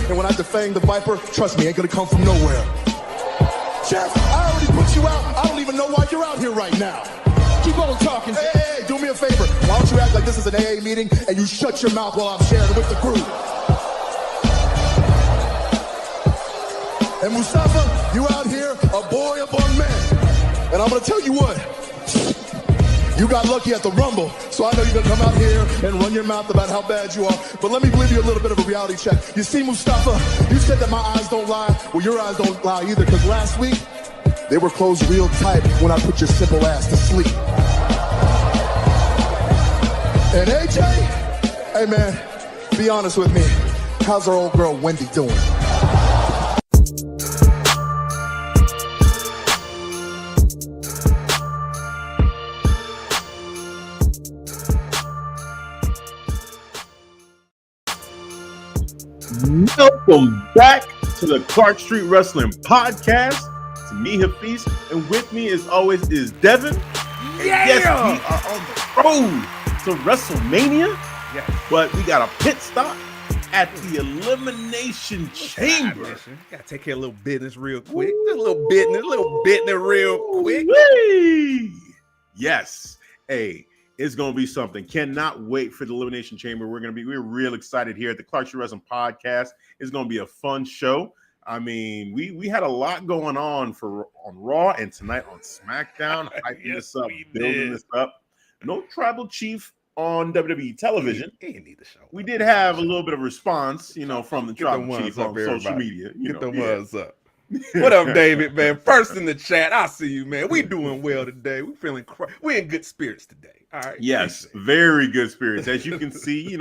and when I defang the Viper, trust me, ain't gonna come from nowhere. Jeff, I already put you out. I don't even know why you're out here right now. Keep on talking. Hey, do me a favor. Why don't you act like this is an AA meeting and you shut your mouth while I'm sharing with the group? And Mustafa, you out here, a boy among men. And I'm gonna tell you what, you got lucky at the Rumble, so I know you're gonna come out here and run your mouth about how bad you are. But let me give you a little bit of a reality check. You see, Mustafa, you said that my eyes don't lie. Well, your eyes don't lie either, because last week, they were closed real tight when I put your simple ass to sleep. And AJ, hey man, be honest with me. How's our old girl Wendy doing? Welcome back to the Clark Street Wrestling Podcast. It's me, Hafeez, and with me, as always, is Devin. Yeah! Yes, we are on the road to WrestleMania, but we got a pit stop at the Elimination Chamber. Gotta take care of a little business real quick. Just a little business real quick. Whee! Yes. Hey, it's gonna be something. Cannot wait for the Elimination Chamber. We're real excited here at the Clark Street Wrestling Podcast. It's gonna be a fun show. I mean, we had a lot going on Raw and tonight on SmackDown, hyping this up, building this up. No tribal chief on WWE television. You need the show. We did have a little bit of response, from the tribal chief on social media. Get the ones up. What up, David, man? First in the chat. I see you, man. We doing well today. We feeling we're in good spirits today. All right. Yes, very good spirits. As you can see,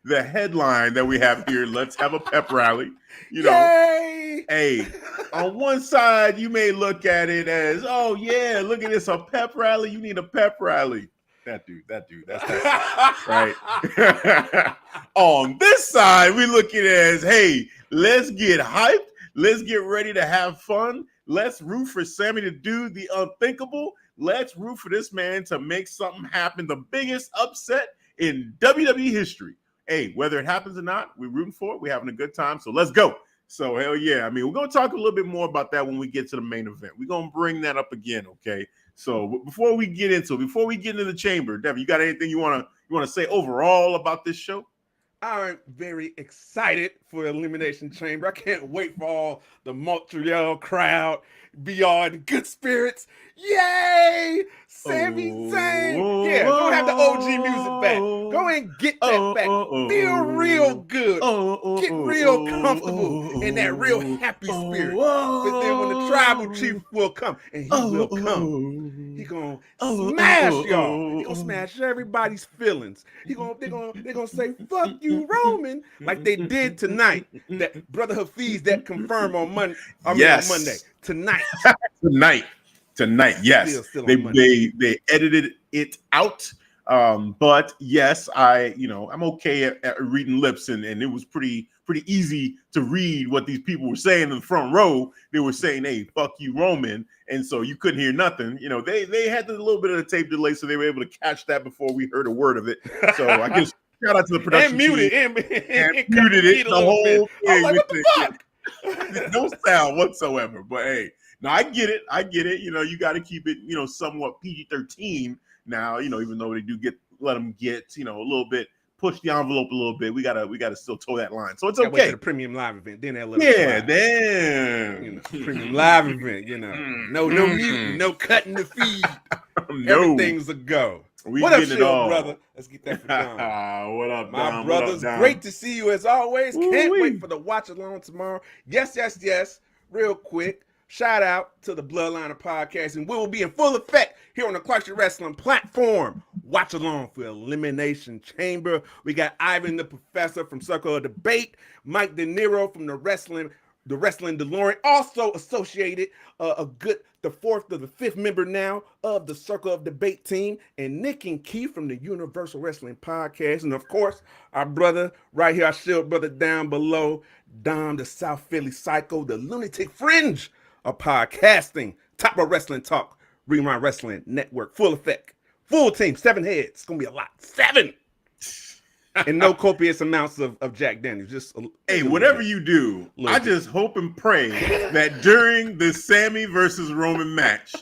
the headline that we have here, let's have a pep rally. Yay! Hey, on one side, you may look at it as, oh yeah, look at this, a pep rally. You need a pep rally. That dude, that's right. On this side, we look at it as, hey, let's get hyped. Let's get ready to have fun. Let's root for Sami to do the unthinkable. Let's root for this man to make something happen. The biggest upset in WWE history. Hey, whether it happens or not, we're rooting for it. We're having a good time. So let's go. So hell yeah. I mean, we're going to talk a little bit more about that when we get to the main event. We're going to bring that up again. Okay. So before we get into the chamber, Devin, you got anything you want to say overall about this show? I'm very excited for Elimination Chamber. I can't wait for all the Montreal crowd be all in good spirits. Yay! Sami Zayn. Yeah, go have the OG music back. Go and get that back. Feel real good. Get real comfortable in that real happy spirit. But then when the tribal chief will come, and he will come, he gonna smash y'all. He gonna smash everybody's feelings. They're gonna say, fuck you, Roman, like they did tonight. That Brother Hafeez that confirmed on Monday. On Monday. Tonight, yes. Still they edited it out. But yes, I'm okay at reading lips, and it was pretty easy to read what these people were saying in the front row. They were saying, hey, fuck you, Roman. And so you couldn't hear nothing. They had a little bit of the tape delay, so they were able to catch that before we heard a word of it. So I guess shout out to the production team. And muted it, the whole thing. Like, what the fuck? No sound whatsoever. But hey, no, I get it. You got to keep it, somewhat PG-13 now, even though they do let them get, a little bit, push the envelope a little bit. We gotta still toe that line. So it's okay. Wait to the premium live event, then that little damn. Premium live event, no muting, no cutting the feed. No. Everything's a go. What up, Shield, brother? Let's get that for Dom. What up, my Dom? brothers? What up, great to see you as always. Ooh-wee. Can't wait for the watch along tomorrow. Yes. Real quick, shout out to the Bloodliner Podcast, and we will be in full effect here on the Clark Street Wrestling platform. Watch along for Elimination Chamber. We got Ivan the Professor from Circle of Debate, Mike De Niro from the Wrestling DeLorean, also associated the fourth or the fifth member now of the Circle of Debate team, and Nick and Keith from the Universal Wrestling Podcast, and of course our brother right here, our Shield brother down below, Dom the South Philly Psycho, the lunatic fringe of podcasting, Top of Wrestling Talk, Rerun Wrestling Network, full effect, full team, 7 heads. It's gonna be a lot. 7. And no copious amounts of Jack Daniels. Just hey, whatever you do, I just hope and pray that during the Sami versus Roman match,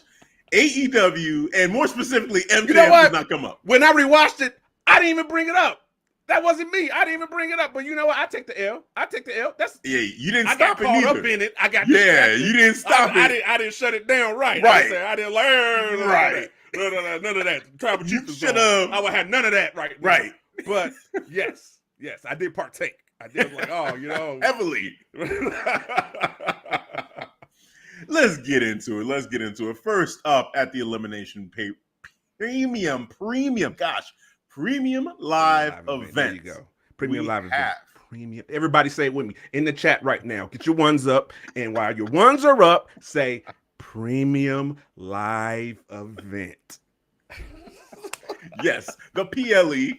AEW and more specifically MJF does not come up. When I rewatched it, I didn't even bring it up. That wasn't me. I didn't even bring it up. But you know what? I take the L. That's you didn't I stop got it caught neither. up in it. I got you distracted. didn't stop it. I didn't shut it down right. Right. I didn't learn. Right. None of that. Tribal chief is should on. have. I would have none of that right. Right. But yes, I did partake. I did like, heavily. Let's get into it. First up at the Elimination Premium live event. There you go. Premium live event. Premium. Everybody say it with me in the chat right now. Get your ones up, and while your ones are up, say premium live event. Yes, the PLE.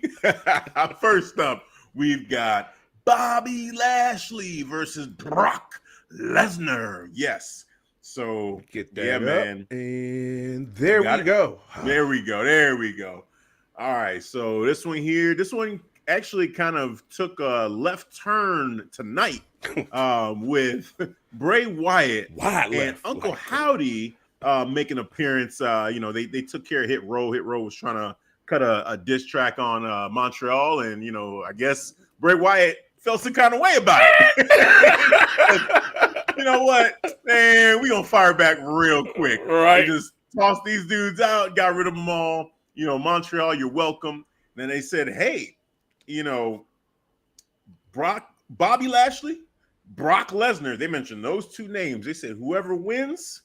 First up, we've got Bobby Lashley versus Brock Lesnar. Yes. So get that man. And there we go. There we go. All right. So this one actually kind of took a left turn tonight with Bray Wyatt and Uncle Howdy making an appearance. They took care of Hit Row. Hit Row was trying to cut a diss track on Montreal, and I guess Bray Wyatt felt some kind of way about it. You know what, man? We gonna fire back real quick. Right? They just tossed these dudes out, got rid of them all. Montreal, you're welcome. And then they said, hey, Bobby Lashley, Brock Lesnar. They mentioned those two names. They said whoever wins,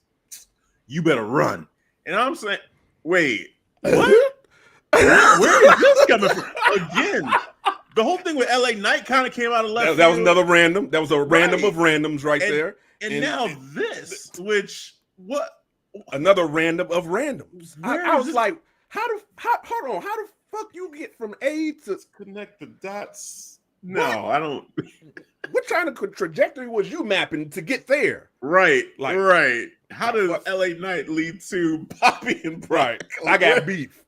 you better run. And I'm saying, wait, what? Where is this coming from? Again, the whole thing with LA Knight kind of came out of left. That was another random. That was a random of randoms there. And now this, which what? Another random of randoms. I was like, hold on, how the fuck you get from A to connect the dots? No, I don't. What kind of trajectory was you mapping to get there? Right. How does LA Knight lead to Bobby and Brock? I got beef.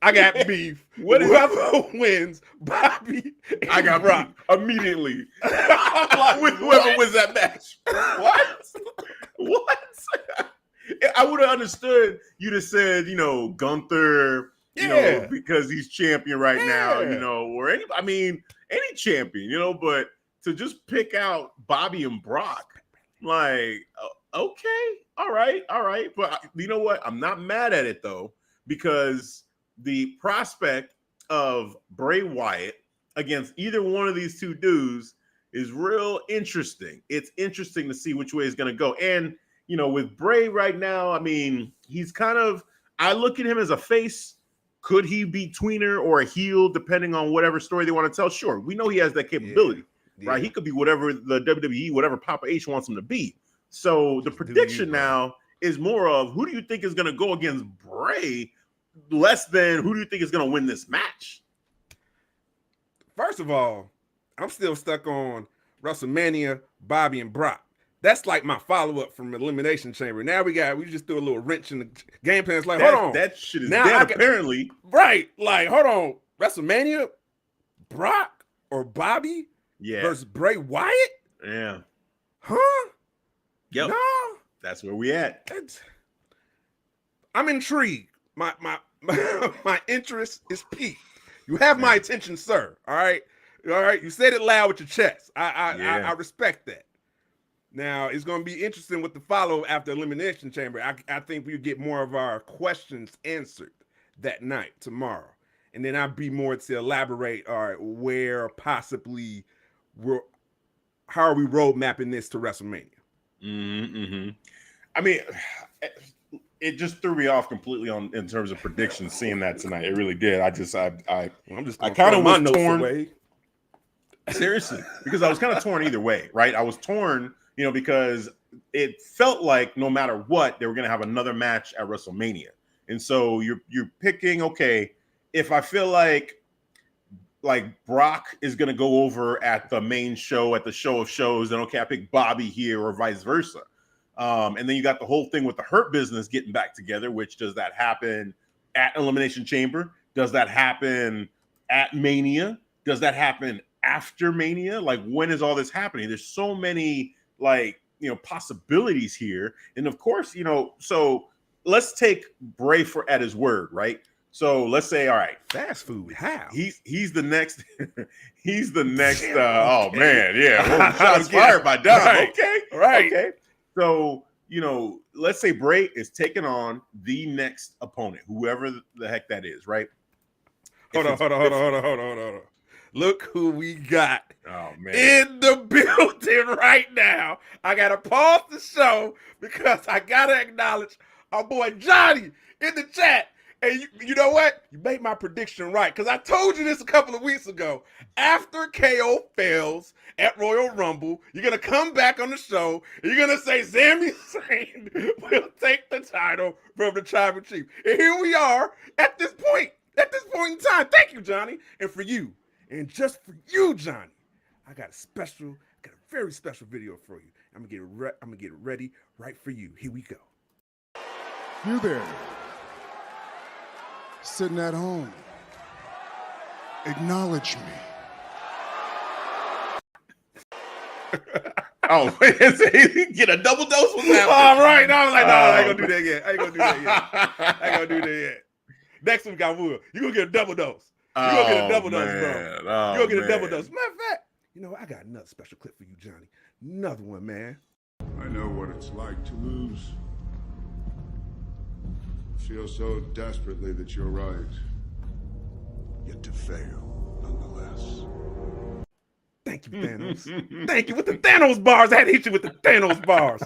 Whoever wins, Bobby. I got Brock immediately. With whoever wins that match. What? I would have understood. You'd have said, Gunther. Because he's champion right now. Or any champion. But to just pick out Bobby and Brock, like, okay, all right. But you know what? I'm not mad at it, though, because the prospect of Bray Wyatt against either one of these two dudes is real interesting. It's interesting to see which way it's going to go. And, with Bray right now, he's kind of, I look at him as a face. Could he be tweener or a heel, depending on whatever story they want to tell? Sure. We know he has that capability. Yeah. Right? He could be whatever the WWE, whatever Papa H wants him to be. So the prediction now is more of who do you think is going to go against Bray, less than who do you think is going to win this match? First of all, I'm still stuck on WrestleMania, Bobby and Brock. That's like my follow-up from Elimination Chamber. Now we just threw a little wrench in the game plan. It's like, hold on. That shit is dead, apparently. Right. Like, hold on. WrestleMania, Brock or Bobby versus Bray Wyatt? Yeah. Huh? Yep. No. That's where we at. I'm intrigued. My interest is piqued. You have my attention, sir. All right. You said it loud with your chest. I respect that. Now, it's going to be interesting with the follow after Elimination Chamber. I think we'll get more of our questions answered that night, tomorrow. And then I'll be more to elaborate, all right, where possibly how are we road mapping this to WrestleMania? Mm-hmm. It just threw me off completely in terms of predictions, seeing that tonight. It really did. I kind of was torn. Away. Seriously, because I was kind of torn either way, right? I was torn, because it felt like no matter what, they were going to have another match at WrestleMania. And so you're picking, okay, if I feel like Brock is going to go over at the main show, at the show of shows, then okay, I pick Bobby here or vice versa. And then you got the whole thing with the Hurt Business getting back together, which does that happen at Elimination Chamber? Does that happen at Mania? Does that happen after Mania? Like, when is all this happening? There's so many, like, possibilities here. And of course, so let's take Bray at his word, right? So let's say, all right, fast food. How? He's the next. He's the next. Okay. Oh man, yeah. Whoa, shots fired by Dom. Right. Okay, right. Okay. So let's say Bray is taking on the next opponent, whoever the heck that is, right? Hold on. Look who we got man. in the building right now. I gotta pause the show because I gotta acknowledge our boy Johnny in the chat. And you know what? You made my prediction right, because I told you this a couple of weeks ago. After KO fails at Royal Rumble, you're going to come back on the show, and you're going to say Sami Zayn will take the title from the Tribal Chief. And here we are at this point in time. Thank you, Johnny. And for you, and just for you, Johnny, I got a very special video for you. I'm going to get it ready right for you. Here we go. You there, sitting at home, acknowledge me. Oh, get a double dose with that. All right. No, I was like, no, I ain't gonna do that yet. I ain't gonna do that yet. Next week I will. You're gonna get a double dose. You're gonna get a double dose, bro. You're gonna get a double dose. Matter of fact, I got another special clip for you, Johnny. Another one, man. I know what it's like to lose. Feel so desperately that you're right, yet to fail nonetheless. Thank you, Thanos. Thank you. With the Thanos bars, I had to hit you with the Thanos bars.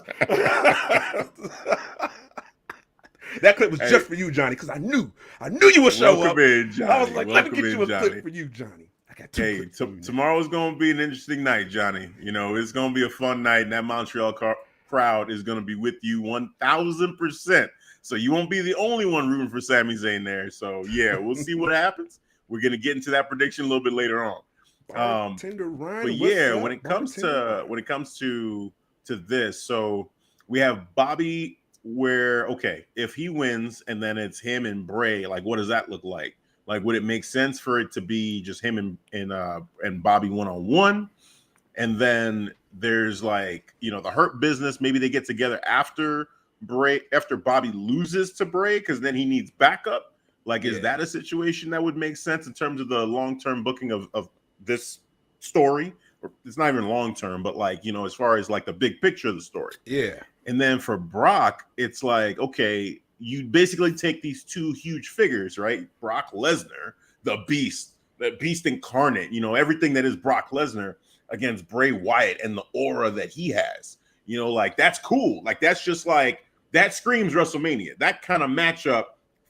That clip was just for you, Johnny, because I knew you would show up. In, Johnny. I was like, let me get you a Johnny. clip for you, Johnny. I got two clips for you, tomorrow's going to be an interesting night, Johnny. It's going to be a fun night, and that Montreal crowd is going to be with you 1,000%. So you won't be the only one rooting for Sami Zayn there. So yeah, we'll see what happens. We're gonna get into that prediction a little bit later on. But yeah, when it comes to this, so we have Bobby. Where if he wins and then it's him and Bray, like what does that look like? Like, would it make sense for it to be just him and Bobby one-on-one? And then there's the Hurt Business. Maybe they get together after Bobby loses to Bray, because then he needs backup. Is that a situation that would make sense in terms of the long-term booking of this story? Or it's not even long-term, but as far as the big picture of the story. Yeah. And then for Brock, it's you basically take these two huge figures, right? Brock Lesnar, the beast incarnate, everything that is Brock Lesnar, against Bray Wyatt and the aura that he has. That's cool. That's just that screams WrestleMania. That kind of matchup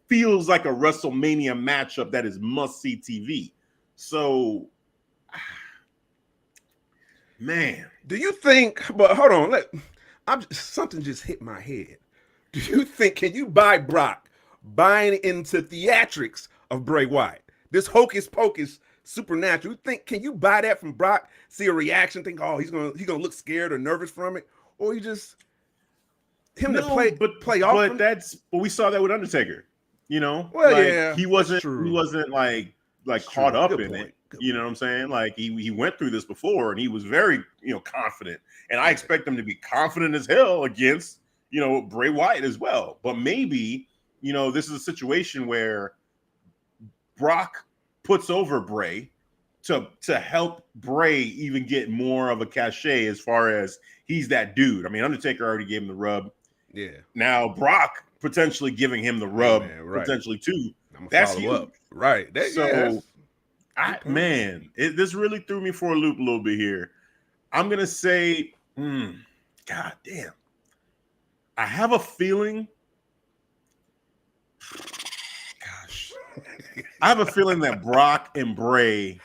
feels like a WrestleMania matchup that is must-see TV. So, man. Do you think, but hold on, something just hit my head. Do you think, can you buy Brock buying into theatrics of Bray Wyatt? This hocus pocus supernatural. Can you buy that from Brock? See a reaction, think, oh, he's gonna look scared or nervous from it? Or you just play off. But we saw that with Undertaker. Yeah, he wasn't caught up in it. You know what I'm saying? He went through this before and he was very confident. And I expect him to be confident as hell against Bray Wyatt as well. But maybe this is a situation where Brock puts over Bray to help Bray even get more of a cachet as far as he's that dude. I mean, Undertaker already gave him the rub. Yeah. Now Brock potentially giving him the rub, potentially too. That's huge. Up. Right. This really threw me for a loop a little bit here. I'm gonna say, God damn. I have a feeling. Gosh, I have a feeling that Brock and Bray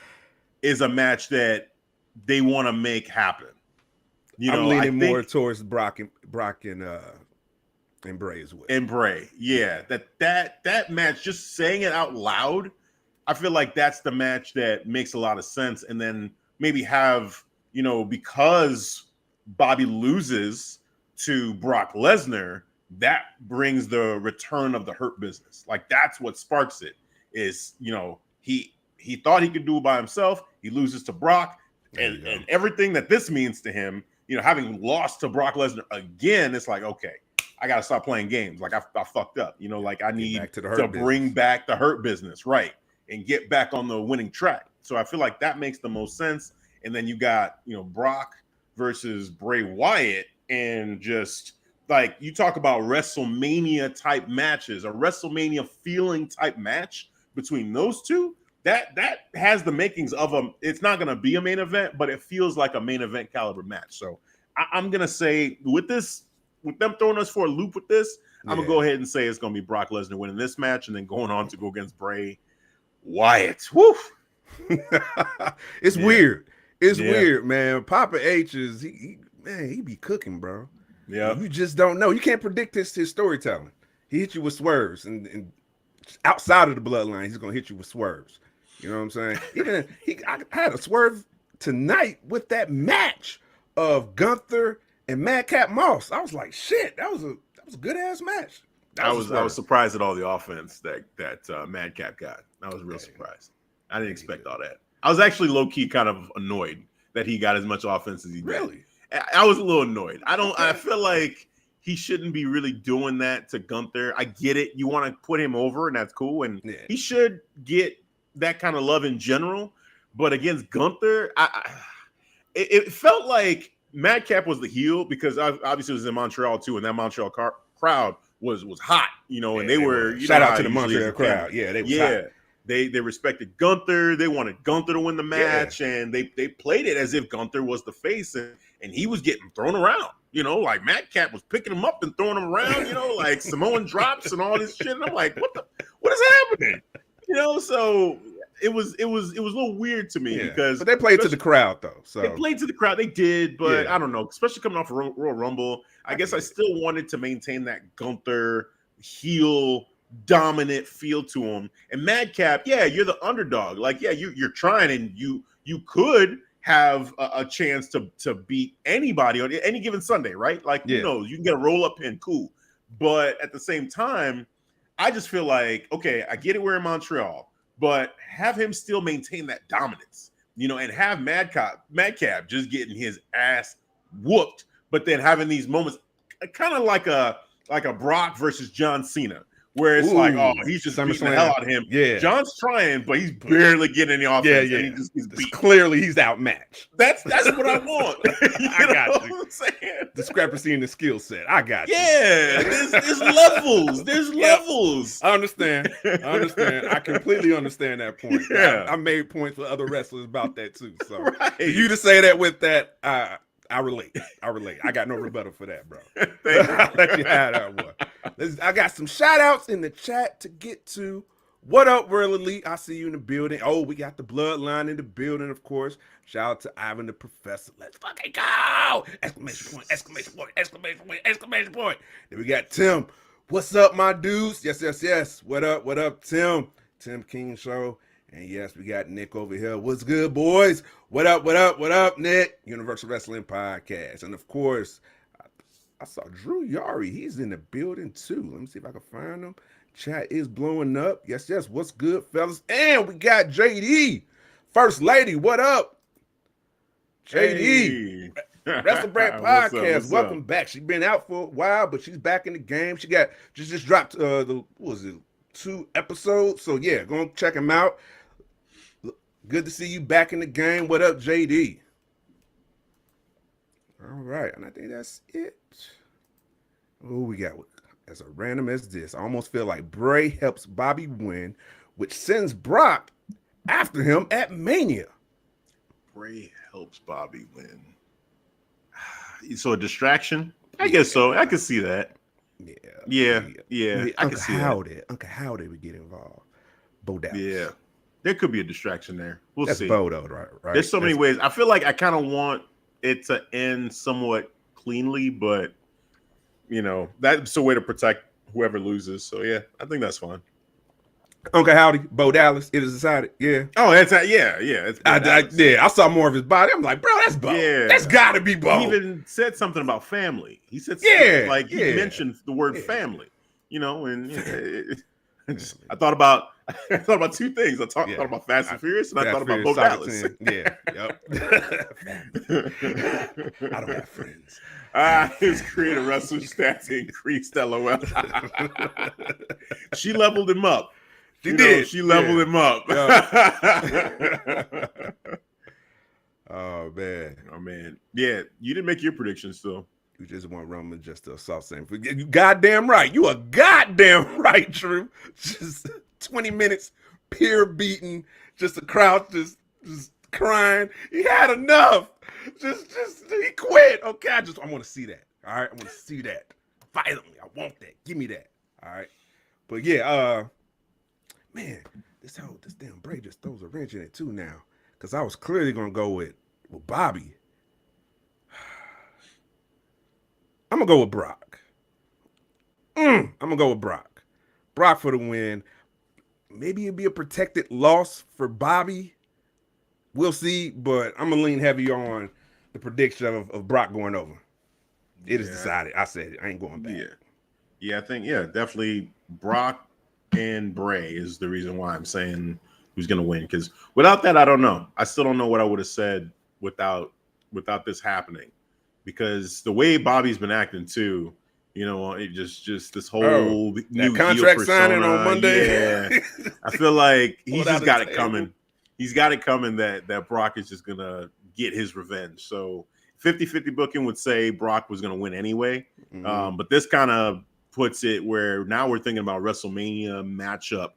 is a match that they want to make happen. I'm leaning more towards Brock and Bray as well. And Bray, yeah. That match, just saying it out loud, I feel like that's the match that makes a lot of sense. And then maybe have, because Bobby loses to Brock Lesnar, that brings the return of the Hurt Business. That's what sparks it. Is he thought he could do it by himself. He loses to Brock, and everything that this means to him, having lost to Brock Lesnar again, it's like, okay, I got to stop playing games. Like I fucked up, like I need to bring back the Hurt Business, right, and get back on the winning track. So I feel like that makes the most sense. And then you got, Brock versus Bray Wyatt, and just like you talk about WrestleMania type matches, a WrestleMania feeling type match between those two, that has the makings of it's not going to be a main event, but it feels like a main event caliber match. So I'm going to say with them throwing us for a loop with this, I'm going to go ahead and say it's going to be Brock Lesnar winning this match and then going on to go against Bray Wyatt. Woo! It's weird. It's weird, man. Papa H is he be cooking, bro. Yeah, you just don't know. You can't predict his storytelling. He hit you with swerves, and outside of the bloodline, he's gonna hit you with swerves. You know what I'm saying? Even I had a swerve tonight with that match of Gunther and Madcap Moss. I was like, shit, that was a good ass match. I was surprised at all the offense that Madcap got. I was real surprised. I didn't expect all that. I was actually low-key kind of annoyed that he got as much offense as he did. Really? I was a little annoyed. I feel like he shouldn't be really doing that to Gunther. I get it. You want to put him over, and that's cool. And he should get that kind of love in general. But against Gunther, it felt like Madcap was the heel because obviously it was in Montreal too, and that Montreal crowd was hot, and they were. Shout out to the Montreal crowd. Yeah, they were hot. They respected Gunther. They wanted Gunther to win the match, and they played it as if Gunther was the face, and he was getting thrown around. Like Madcap was picking him up and throwing him around. Like Samoan drops and all this shit. And I'm like, what is happening? So it was a little weird to me but they played to the crowd though. So they played to the crowd. They did, but I don't know. Especially coming off Royal Rumble, I guess I still wanted to maintain that Gunther heel dominant feel to him. And Madcap, you're the underdog. Like, you're trying, and you could have a chance to beat anybody on any given Sunday, right? Like, you can get a roll up pin, cool. But at the same time, I just feel like, okay, I get it, we're in Montreal, but have him still maintain that dominance, and have Madcap just getting his ass whooped, but then having these moments, kind of like a Brock versus John Cena, where it's like, oh, he's just beating the hell out of him. Yeah, John's trying, but he's barely getting any offense. Yeah. And he's clearly he's outmatched. That's what I want. I got you. What I'm saying? Discrepancy in the skill set. I got you. Yeah, there's levels. There's levels. I understand. I completely understand that point. Yeah, I made points with other wrestlers about that too. So for you to say that with that, I relate. I got no rebuttal for that, bro. I'll let you have that one. I got some shout outs in the chat to get to. What up, World Elite? I see you in the building. Oh, we got the bloodline in the building, of course. Shout out to Ivan the Professor. Let's fucking go! Exclamation point, exclamation point, exclamation point, exclamation point. Then we got Tim. What's up, my dudes? Yes. What up, Tim? Tim King Show. And yes, we got Nick over here. What's good, boys? What up, Nick? Universal Wrestling Podcast. And of course, I saw Drew Yari. He's in the building too. Let me see if I can find him. Chat is blowing up. Yes. What's good, fellas? And we got JD. First Lady, what up? JD. Hey. Wrestle Brand Podcast. Welcome back. She's been out for a while, but she's back in the game. She just dropped 2 episodes. So yeah, go and check them out. Good to see you back in the game. What up, JD? All right, and I think that's it. Oh, we got as random as this. I almost feel like Bray helps Bobby win, which sends Brock after him at Mania. Bray helps Bobby win. So a distraction? I guess so. I can see that. Yeah. I can see that. Uncle Howdy would get involved. Bo Dallas. Yeah. There could be a distraction there. We'll see. That's Bo, though, right? There's so many ways. I feel like I kind of want it to end somewhat cleanly, but that's a way to protect whoever loses. So yeah, I think that's fine. Uncle Howdy, Bo Dallas, it is decided. Yeah. Oh, that's It's I saw more of his body. I'm like, bro, that's Bo. Yeah. That's got to be Bo. He even said something about family. He said something he mentioned the word family. And I thought about two things. I thought about Fast and Furious, and I thought about Bo Dallas. Yeah, yep. I don't have friends. His creator wrestler stats increased. LOL. She leveled him up. She did. She leveled him up. Oh man. Yeah, you didn't make your predictions though. You just want Roman just to assault Sami. You goddamn right. You are goddamn right, Drew. Just 20 minutes, pure beating, just a crowd just crying. He had enough. Just he quit. Okay, I want to see that. All right, I want to see that violently. I want that. Give me that. All right, but yeah, man, this damn Bray just throws a wrench in it too now. Because I was clearly gonna go with Bobby. I'm gonna go with Brock. I'm gonna go with Brock. Brock for the win. Maybe it'd be a protected loss for Bobby. We'll see, but I'm gonna lean heavy on the prediction of Brock going over. It is decided. I said it. I ain't going back. Yeah, I think definitely Brock and Bray is the reason why I'm saying who's gonna win. Because without that, I don't know. I still don't know what I would have said without this happening. Because the way Bobby's been acting too, it just this whole new contract signing on Monday. Yeah, I feel like he's just got it coming. He's got it coming that Brock is just gonna get his revenge. So 50-50 booking would say Brock was gonna win anyway. But this kind of puts it where now we're thinking about WrestleMania matchup.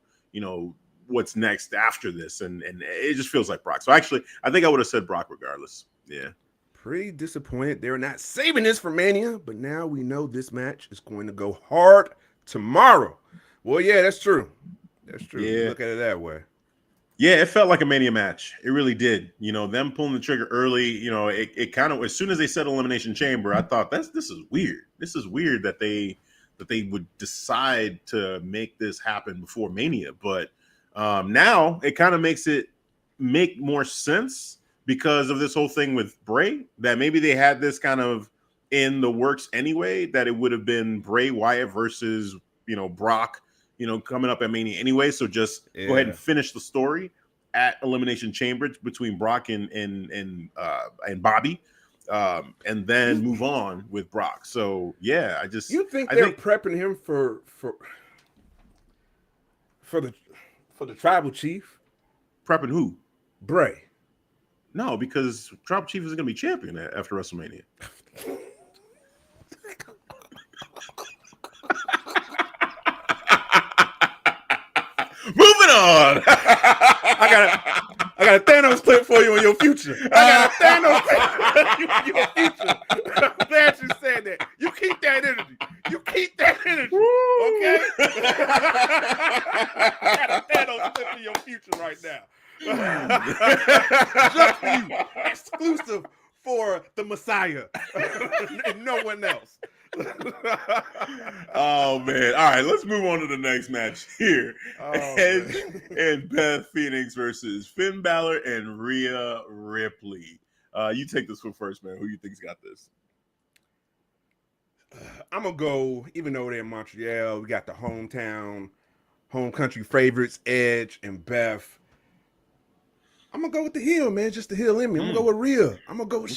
What's next after this, and it just feels like Brock. So actually, I think I would have said Brock regardless. Yeah. Pretty disappointed they're not saving this for Mania, but now we know this match is going to go hard tomorrow. Well, yeah, that's true. That's true. Yeah. Look at it that way. Yeah, it felt like a Mania match. It really did. Them pulling the trigger early, it kind of, as soon as they said Elimination Chamber, I thought this is weird. This is weird that they would decide to make this happen before Mania. But now it kind of makes it make more sense because of this whole thing with Bray, that maybe they had this kind of in the works anyway, that it would have been Bray Wyatt versus, Brock, coming up at Mania anyway. So just go ahead and finish the story at Elimination Chamber between Brock and Bobby, and then move on with Brock. So yeah, I think they're prepping him for the tribal chief? Prepping who? Bray. No, because Tribal Chief isn't going to be champion after WrestleMania. Moving on. I got a Thanos clip for you in your future. I got a Thanos clip for you in your future. I'm glad you said that. You keep that energy. Okay? I got a Thanos clip in your future right now. Just for you. Exclusive for the Messiah. And no one else. Oh man! All right, let's move on to the next match here. Edge and Beth Phoenix versus Finn Bálor and Rhea Ripley. You take this one first, man. Who you think's got this? I'm gonna go. Even though they're in Montreal, we got the home country favorites, Edge and Beth. I'm gonna go with the heel, man. Just the heel in me. I'm gonna go with Rhea. I'm gonna go with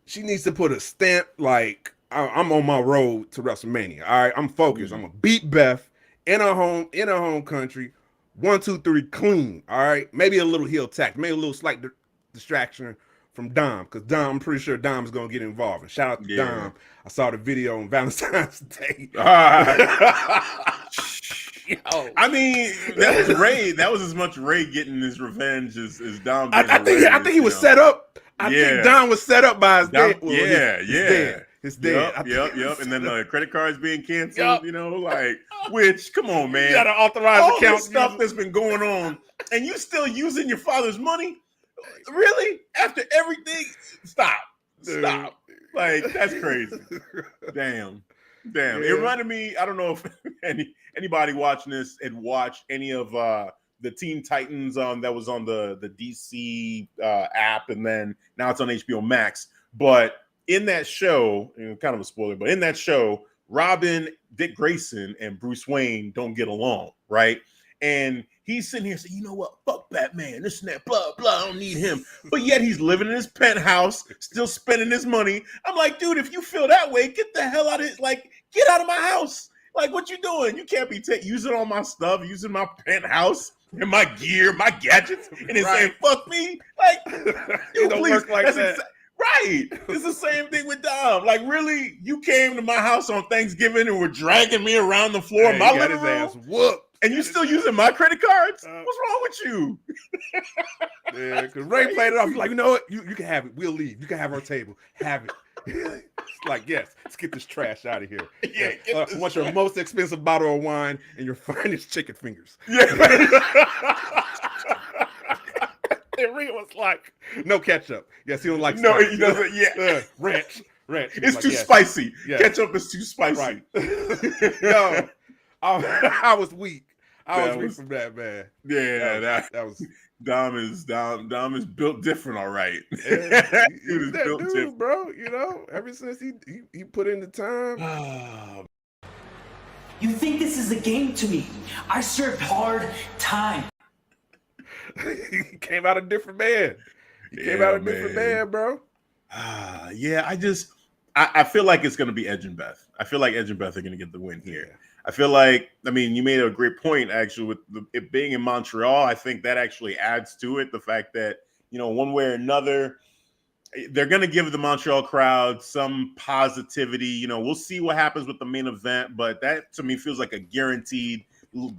she needs to put a stamp. Like I'm on my road to WrestleMania. All right, I'm focused. I'm gonna beat Beth in her home country. 1, 2, 3, clean. All right, maybe a little heel tact, maybe a little slight distraction from Dom, because Dom, I'm pretty sure Dom's gonna get involved. And shout out to Dom. I saw the video on Valentine's Day. I mean, that was Ray. That was as much Ray getting his revenge as Dom. I think he was set up. I think Dom was set up by his dad. Well, his dad. Yep. And then the credit cards being canceled. Which, come on, man. You gotta authorize all account this stuff that's been going on, and you still using your father's money? Really? After everything? Stop. Like, that's crazy. Damn. Yeah. It reminded me, I don't know if anybody watching this had watched any of the Teen Titans that was on the DC app, and then now it's on HBO Max. But in that show, kind of a spoiler, but in that show, Robin, Dick Grayson, and Bruce Wayne don't get along, right? And he's sitting here saying, you know what, fuck Batman, this and that, blah, blah, I don't need him. But yet he's living in his penthouse, still spending his money. I'm like, dude, if you feel that way, get the hell out of it. Like, get out of my house. Like, what you doing? You can't be using all my stuff, using my penthouse and my gear, my gadgets, and then saying, fuck me. Like, it don't work like that. Right. It's the same thing with Dom. Like, really, you came to my house on Thanksgiving and were dragging me around the floor of my living room? Ass whooped. And you still using my credit cards? What's wrong with you? Yeah, because Ray played it off. He's like, you know what? You can have it. We'll leave. You can have our table. Have it. It's like, yes, let's get this trash out of here. Yeah, want your most expensive bottle of wine and your finest chicken fingers. Yeah. And Rhea was like, no ketchup. Yes, he don't like no, spicy. He doesn't. Yeah, ranch. It's like, too spicy. Yes. Ketchup is too spicy. Right. No, I was weak. I was weak from that, man. Yeah, that was Dom is built different, all right. Yeah, he's that dude, different, bro. You know, ever since he put in the time. You think this is a game to me? I served hard time. He came out a different man. Different man, bro. Yeah, I feel like it's gonna be Edge and Beth. I feel like Edge and Beth are gonna get the win here. Yeah. I feel like, I mean, you made a great point actually with it being in Montreal. I think that actually adds to it. The fact that, you know, one way or another, they're going to give the Montreal crowd some positivity. You know, we'll see what happens with the main event, but that to me feels like a guaranteed,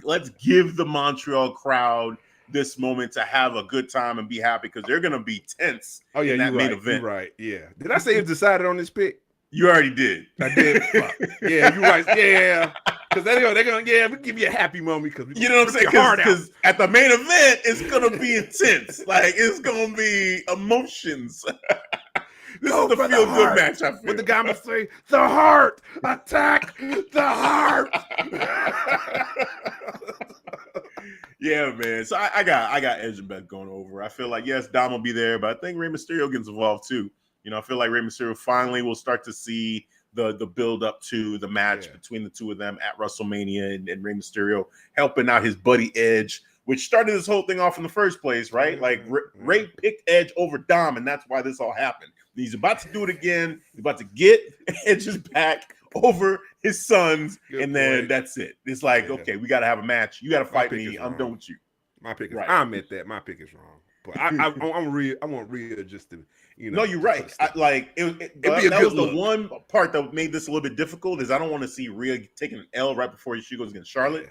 let's give the Montreal crowd this moment to have a good time and be happy because they're going to be tense in that main event. You're right, yeah. Did I say you decided on this pick? You already did. I did. Yeah, you're right. Yeah. Because they're gonna we give you a happy moment because you know what I'm saying. Because at the main event, it's gonna be intense. Like it's gonna be emotions. This is the feel good match. I feel. What the guy must say: the heart, attack the heart. Yeah, man. So I got Edge and Beth going over. I feel like yes, Dom will be there, but I think Rey Mysterio gets involved too. You know, I feel like Rey Mysterio finally will start to see the build up to the match between the two of them at WrestleMania and Rey Mysterio helping out his buddy Edge, which started this whole thing off in the first place, right? Like Rey picked Edge over Dom, and that's why this all happened. He's about to do it again. He's about to get Edge's back over his sons, and then that's it. It's like, okay, we got to have a match. You got to fight me. I'm done with you. My pick is right. I admit that. My pick is wrong. But I want Rhea just to, you know. No, you're right. That was the one part that made this a little bit difficult is I don't want to see Rhea taking an L right before she goes against Charlotte. Yeah.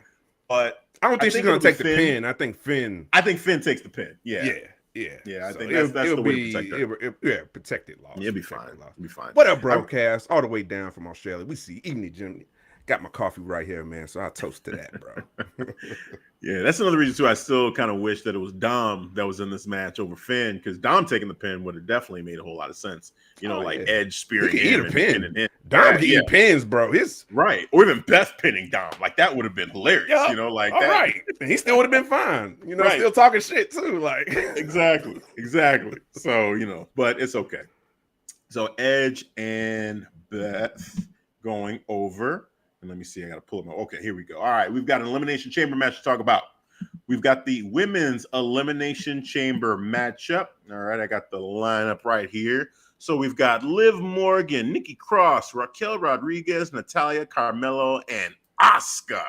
But I don't think she's going to take the pin. I think Finn takes the pin. Yeah. I think that's the way to protect her. Protected loss. Yeah, it'll be fine. It'll be fine. What up, broadcast? All the way down from Australia. We see Evening Jim. Got my coffee right here, man. So I'll toast to that, bro. Yeah, that's another reason too. I still kind of wish that it was Dom that was in this match over Finn, because Dom taking the pin would have definitely made a whole lot of sense. You know, Edge spearing him and pinning him. Dom can eat pins, bro. Right, or even Beth pinning Dom. Like that would have been hilarious. Yeah. You know, like all that. Right. He still would have been fine. You know, still talking shit too. Like exactly. So you know, but it's okay. So Edge and Beth going over. And let me see. I got to pull them up. Okay, here we go. All right, we've got an Elimination Chamber match to talk about. We've got the Women's Elimination Chamber matchup. All right, I got the lineup right here. So we've got Liv Morgan, Nikki Cross, Raquel Rodriguez, Natalia, Carmelo, and Asuka,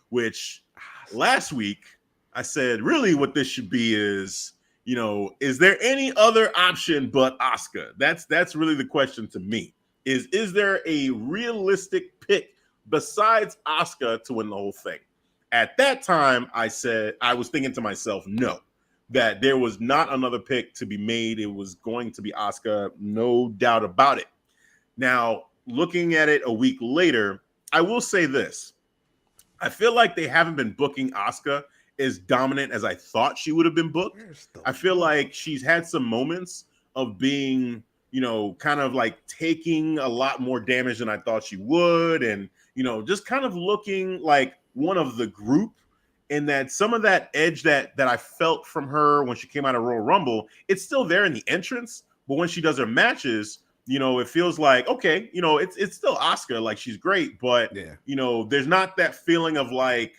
which last week I said really what this should be is, you know, is there any other option but Asuka? That's really the question to me. Is there a realistic pick besides Asuka to win the whole thing? At that time, I said, I was thinking to myself, no, that there was not another pick to be made. It was going to be Asuka, no doubt about it. Now, looking at it a week later, I will say this. I feel like they haven't been booking Asuka as dominant as I thought she would have been booked. I feel like she's had some moments of being, you know, kind of like taking a lot more damage than I thought she would. And, you know, just kind of looking like one of the group, and that some of that edge that I felt from her when she came out of Royal Rumble, it's still there in the entrance. But when she does her matches, it feels like, okay, it's still Asuka, like she's great, but there's not that feeling of like,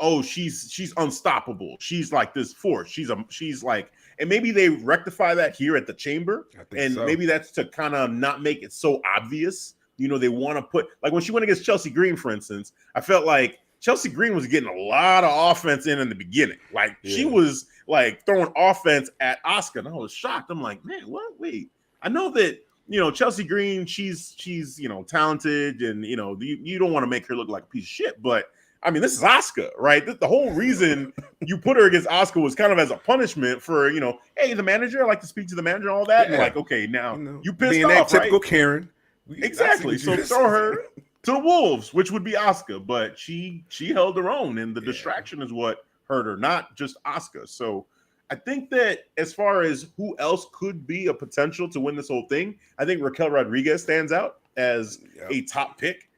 oh, she's unstoppable. She's like this force. She's like, and maybe they rectify that here at the Chamber, and maybe that's to kind of not make it so obvious. They want to put, like when she went against Chelsea Green, for instance, I felt like Chelsea Green was getting a lot of offense in the beginning. Like she was like throwing offense at Asuka, and I was shocked. I'm like, man, what? Wait, I know that Chelsea Green, she's talented, and you don't want to make her look like a piece of shit, but I mean, this is Asuka, right? The whole reason you put her against Asuka was kind of as a punishment for, hey, the manager, I like to speak to the manager and all that. Yeah. And like, okay, now you pissed being off, that typical right? Karen. Exactly. So throw her to the wolves, which would be Asuka, but she held her own, and the distraction is what hurt her, not just Asuka. So I think that as far as who else could be a potential to win this whole thing, I think Raquel Rodriguez stands out as a top pick.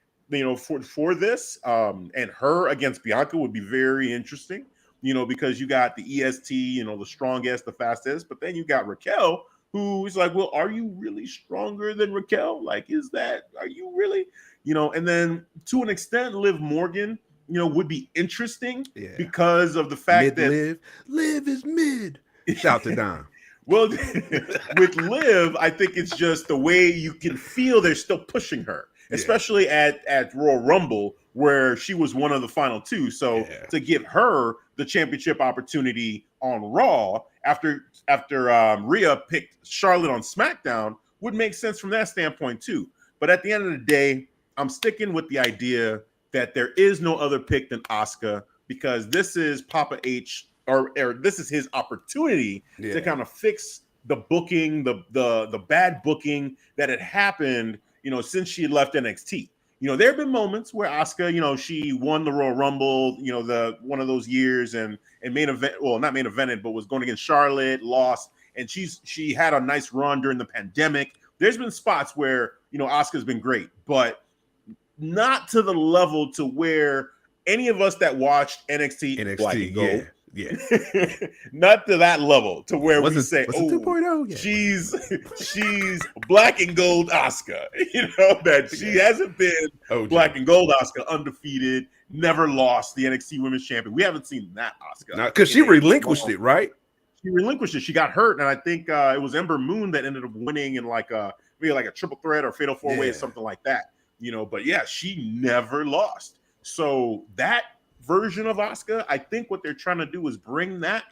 For this, and her against Bianca would be very interesting, because you got the EST, the strongest, the fastest, but then you got Raquel, who is like, well, are you really stronger than Raquel? Like, are you really, and then to an extent, Liv Morgan, would be interesting because of the fact that Liv is mid. Shout to Don. Well, with Liv, I think it's just the way you can feel they're still pushing her. Especially at Royal Rumble, where she was one of the final two. So to give her the championship opportunity on Raw after Rhea picked Charlotte on SmackDown would make sense from that standpoint too. But at the end of the day, I'm sticking with the idea that there is no other pick than Asuka, because this is Papa H, or this is his opportunity to kind of fix the booking, the bad booking that had happened, since she had left NXT. There have been moments where Asuka, she won the Royal Rumble, the one of those years, and main event, well, not main evented, but was going against Charlotte, lost, and she had a nice run during the pandemic. There's been spots where, Asuka's been great, but not to the level to where any of us that watched NXT Black and Gold, not to that level to where we say, oh, 2.0? She's Black and Gold Asuka. That she hasn't been Black and Gold Asuka, undefeated, never lost the NXT Women's Champion. We haven't seen that Asuka. Because she relinquished it, right? She relinquished it. She got hurt, and I think it was Ember Moon that ended up winning in maybe like a triple threat or fatal four-way or something like that. But she never lost. So that version of Asuka, I think what they're trying to do is bring that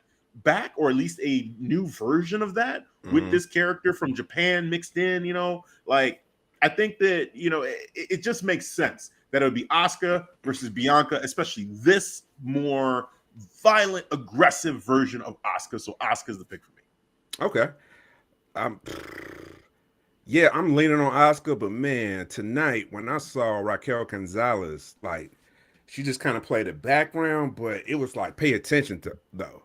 back, or at least a new version of that with this character from Japan mixed in. I think that it just makes sense that it would be Asuka versus Bianca, especially this more violent, aggressive version of Asuka. So Asuka's the pick for me. Okay. I'm leaning on Asuka, but man, tonight when I saw Raquel Gonzalez, like, she just kind of played the background, but it was like, pay attention to though.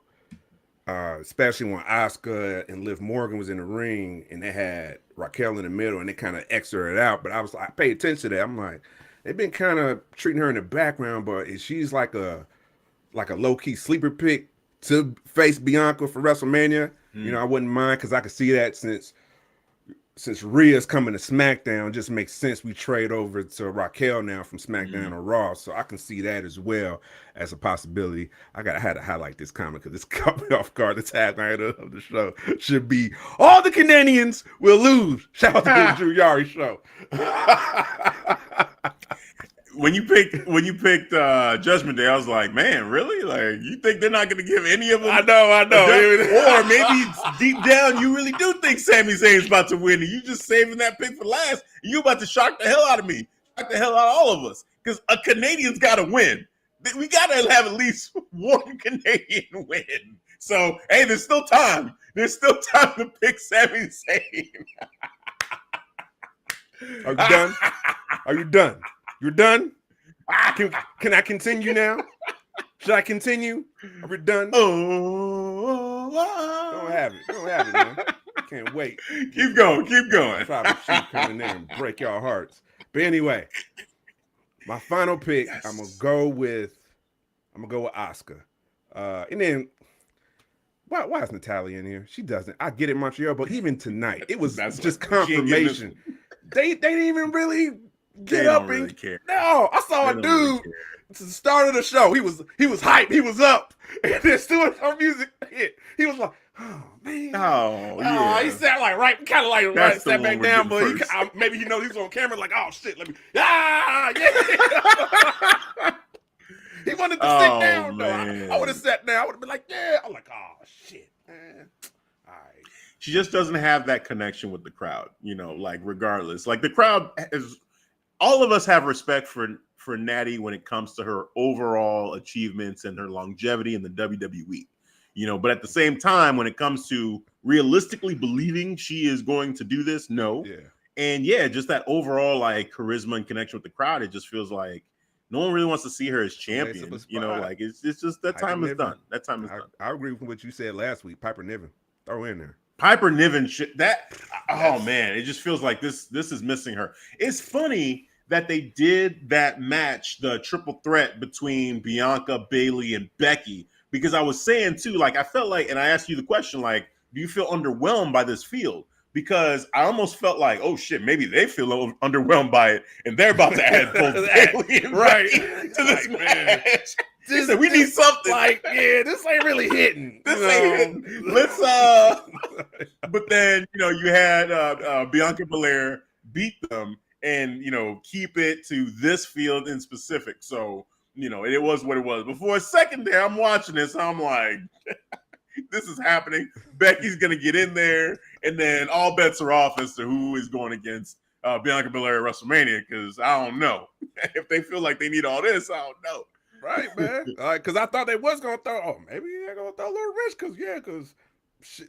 Especially when Asuka and Liv Morgan was in the ring and they had Raquel in the middle and they kind of X'd it out. But I was like, pay attention to that. I'm like, they've been kind of treating her in the background, but she's like a low-key sleeper pick to face Bianca for WrestleMania. I wouldn't mind, because I could see that since Rhea's coming to SmackDown, just makes sense we trade over to Raquel now from SmackDown or Raw. So I can see that as well as a possibility. I had to highlight this comment because this caught me off guard. The tagline of the show should be, all the Canadians will lose. Shout out to the Drew Yari show. When you picked Judgment Day, I was like, man, really? Like, you think they're not going to give any of them? I know. Or maybe deep down, you really do think Sami Zayn's about to win, and you just saving that pick for last, and you about to shock the hell out of me, shock the hell out of all of us, because a Canadian's got to win. We got to have at least one Canadian win. So, hey, there's still time. There's still time to pick Sami Zayn. Are you done? Are you done? You're done? Can I continue now? Should I continue? Are we done? Don't have it, man. Can't wait. Keep going. Probably should come in there and break y'all hearts. But anyway, my final pick, I'm gonna go with Asuka. And then Why is Natalia in here? She doesn't. I get it, Montreal, but even tonight, it was That's just what- she ain't getting confirmation. They didn't even really get They up don't really and care. No, I saw They a don't really dude care. to the start of the show. He was hyped. He was up, and then as soon as our music hit, he was like, "Oh man, Oh, yeah. He sat like kind of like That's the sat one back we're down, getting but first. maybe he knows he's on camera. Like, oh shit, let me yeah." He wanted to sit down though. I would have sat down. I would have been like, yeah. I'm like, oh shit, man. All right. She just doesn't have that connection with the crowd, like regardless. Like the crowd is, all of us have respect for Natty when it comes to her overall achievements and her longevity in the WWE. But at the same time, when it comes to realistically believing she is going to do this, no. Yeah. And just that overall like charisma and connection with the crowd, it just feels like no one really wants to see her as champion. Like it's just that time is done. That time is done. I agree with what you said last week. Piper Niven, throw in there. Piper Niven, oh man, it just feels like this is missing her. It's funny that they did that match, the triple threat between Bianca, Bayley, and Becky, because I was saying too, like I felt like, and I asked you the question, like, do you feel underwhelmed by this field? Because I almost felt like, oh shit, maybe they feel underwhelmed by it, and they're about to add both Bayley and Becky to this match. We need something. Like, yeah, this ain't really hitting. This ain't hitting. Let's but then you had Bianca Belair beat them and keep it to this field in specific. So it was what it was. Before a second there, I'm watching this, I'm like, this is happening. Becky's gonna get in there, and then all bets are off as to who is going against Bianca Belair at WrestleMania. Because I don't know if they feel like they need all this. I don't know. Right, man. Because I thought they was gonna throw. Oh, maybe they're gonna throw a little risk. Because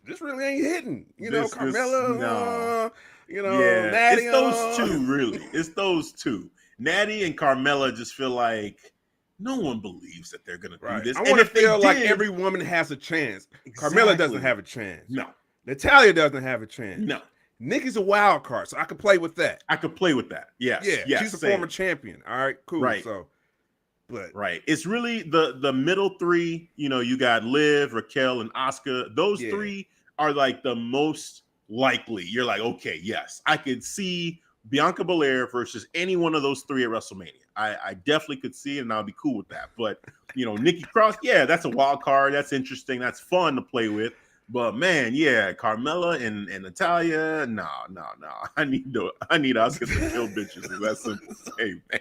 this really ain't hitting. Carmella. Natty. It's those two, really. It's those two. Natty and Carmella just feel like no one believes that they're gonna do this. I want to feel like every woman has a chance. Exactly. Carmella doesn't have a chance. No. Natalia doesn't have a chance. No. Nikki's a wild card, so I could play with that. I could play with that. Yes. Yeah. She's a former champion. All right. Cool. Right. Right. It's really the middle three. You got Liv, Raquel, and Asuka. Those three are like the most likely. You're like, okay, yes, I could see Bianca Belair versus any one of those three at WrestleMania. I definitely could see it, and I'll be cool with that. But Nikki Cross, that's a wild card. That's interesting. That's fun to play with. But man, Carmella and Natalia, no. I need Asuka to kill bitches. That's simple. Hey man,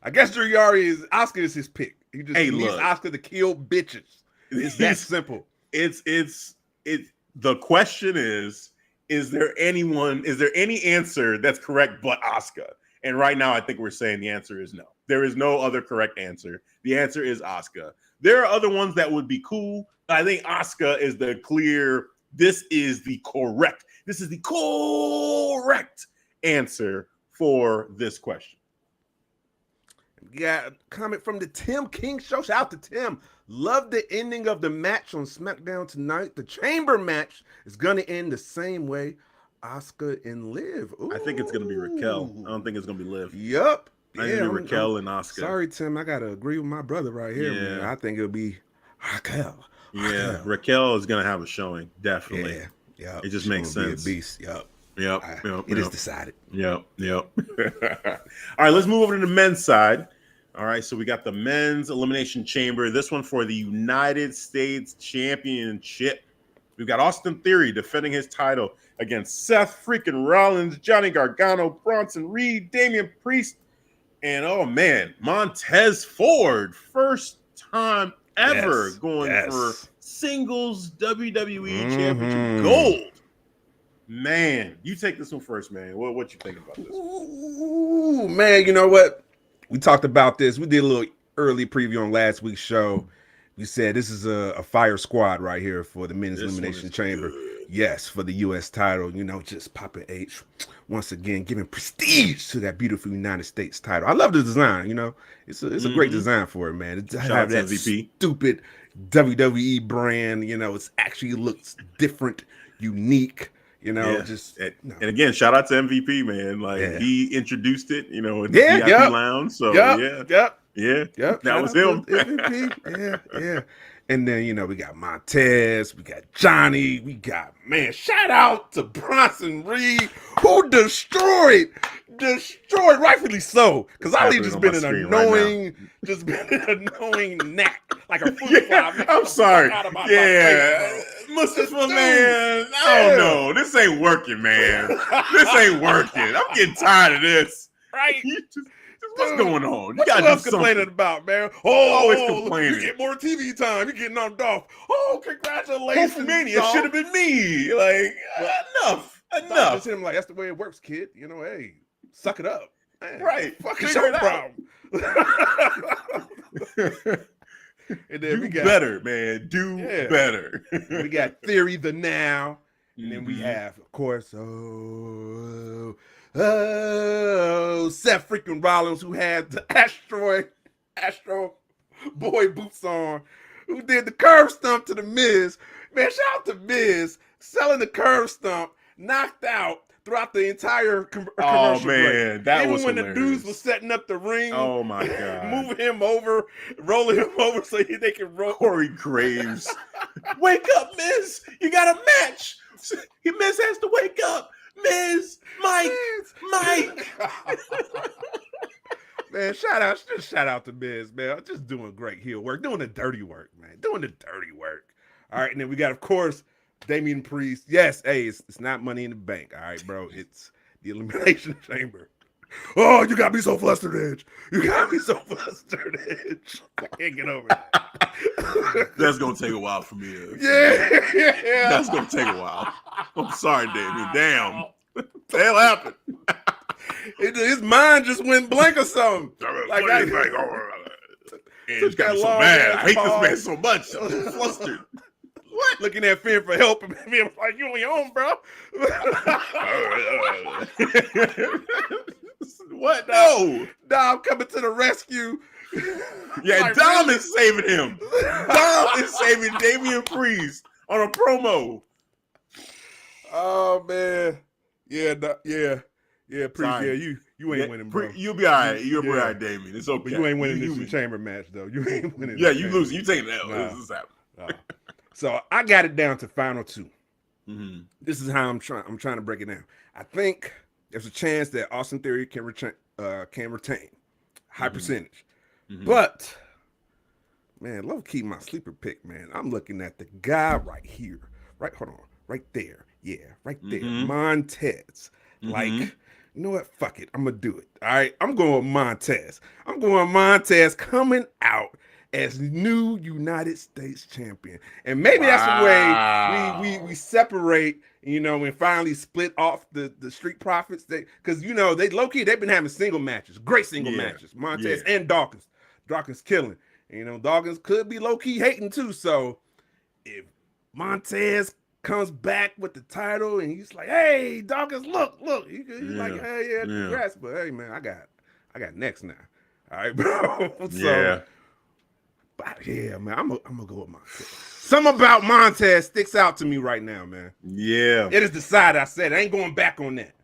I guess Drew Asuka is his pick. He just needs look, Asuka to kill bitches. It's that simple. It's the question is there any answer that's correct but Asuka? And right now I think we're saying the answer is no. There is no other correct answer. The answer is Asuka. There are other ones that would be cool. I think Asuka is the clear, this is the correct answer for this question. We got a comment from the Tim King Show. Shout out to Tim. Love the ending of the match on SmackDown tonight. The Chamber match is going to end the same way. Asuka and Liv. Ooh. I think it's going to be Raquel. I don't think it's going to be Liv. Yup. I think it'll be Raquel and Asuka. Sorry, Tim. I got to agree with my brother right here, man. I think it'll be Raquel. Yeah, Raquel is going to have a showing. Definitely. Yeah. It just makes sense. Be a beast. Yup. It is decided. Yep. All right, let's move over to the men's side. All right, so we got the men's elimination chamber. This one for the United States Championship. We've got Austin Theory defending his title against Seth freaking Rollins, Johnny Gargano, Bronson Reed, Damian Priest, and oh man, Montez Ford. First time ever going for singles WWE Championship gold. Man, you take this one first, man. What you think about this one? Ooh, man, you know what? We talked about this. We did a little early preview on last week's show. We said this is a fire squad right here for the men's elimination chamber. Good. Yes, for the U.S. title. Just Papa H once again giving prestige to that beautiful United States title. I love the design. It's a great design for it, man. To have that MVP. Stupid WWE brand. It actually looks different, unique. And again, shout out to MVP, man. He introduced it, in the VIP lounge. So that was him. MVP. And then, you know, we got Montez, we got Johnny, we got, man, shout out to Bronson Reed, who destroyed, rightfully so, because Ali just been an annoying, gnat, like a fruit fly. I'm sorry. Mustafa, man, I don't know. This ain't working, man. This ain't working. I'm getting tired of this. Right? What's going on? You What gotta you do else complaining something. about, man? Always complaining. You get more TV time. You getting knocked off. Oh, congratulations. It should have been me. Like, enough. Just hit him like, that's the way it works, kid. You know, hey, suck it up. Man, Right. Fucking Figure your it out. problem. And then Do better, man. Do better. We got Theory the Now. And then we Mhm. have, of course, Seth freaking Rollins, who had the Astro Boy boots on, who did the curve stomp to the Miz. Man, shout out to Miz, selling the curve stomp, knocked out throughout the entire commercial break. Man, that Even was when hilarious. the dudes were setting up the ring, Oh my god. moving him over, rolling him over so they can roll. Corey Graves. Wake up, Miz. You got a match. Miz has to wake up. Miz, Mike. Man, shout out to Miz, man. Just doing great heel work, doing the dirty work, man. Doing the dirty work. All right, and then we got, of course, Damian Priest. Yes, hey, it's not Money in the Bank. All right, bro. It's the Elimination Chamber. Oh, you got me so flustered, Edge. You got me so flustered, Edge. I can't get over it. That's gonna take a while for me. Yeah. That's gonna take a while. I'm sorry, Damien. Damn. What the hell happened? His mind just went blank or something. Like Edge got me so mad. I hate this man so much. I'm so flustered. What? Looking at Finn for help and being like, you on your own, bro. What? No. Dom coming to the rescue. Yeah, Like, Dom really? is saving him. Dom is saving Damian Priest on a promo. Oh man. Yeah, Priest, Sorry. yeah, you ain't winning, bro. You'll be all right. You'll be all right, Damien. It's okay. But you ain't winning You- this chamber match, though. You ain't winning. Yeah, this you chamber. losing. You taking the L. Nah. This is happening. So I got it down to final two. Mm-hmm. This is how I'm trying to break it down. I think there's a chance that Austin Theory can retain high percentage. Mm-hmm. But man, low key my sleeper pick, man. I'm looking at the guy right here. Right, hold on. Right there. Yeah, right there. Mhm. Montez. Mhm. Like, you know what? Fuck it. I'm gonna do it. All right. I'm going with Montez. I'm going Montez coming out as new United States champion. And maybe that's the way we separate, you know, and finally split off the Street Profits. Because, you know, they low-key, they've been having single matches, great single matches. Montez and Dawkins. Dawkins killing. And, you know, Dawkins could be low-key hating too. So if Montez comes back with the title and he's like, hey, Dawkins, look. He's like, hey, yeah, congrats. But hey, man, I got next now. All right, bro. So, but yeah, man, I'm gonna go with Montez. Something about Montez sticks out to me right now, man. Yeah. It is decided. I said I ain't going back on that.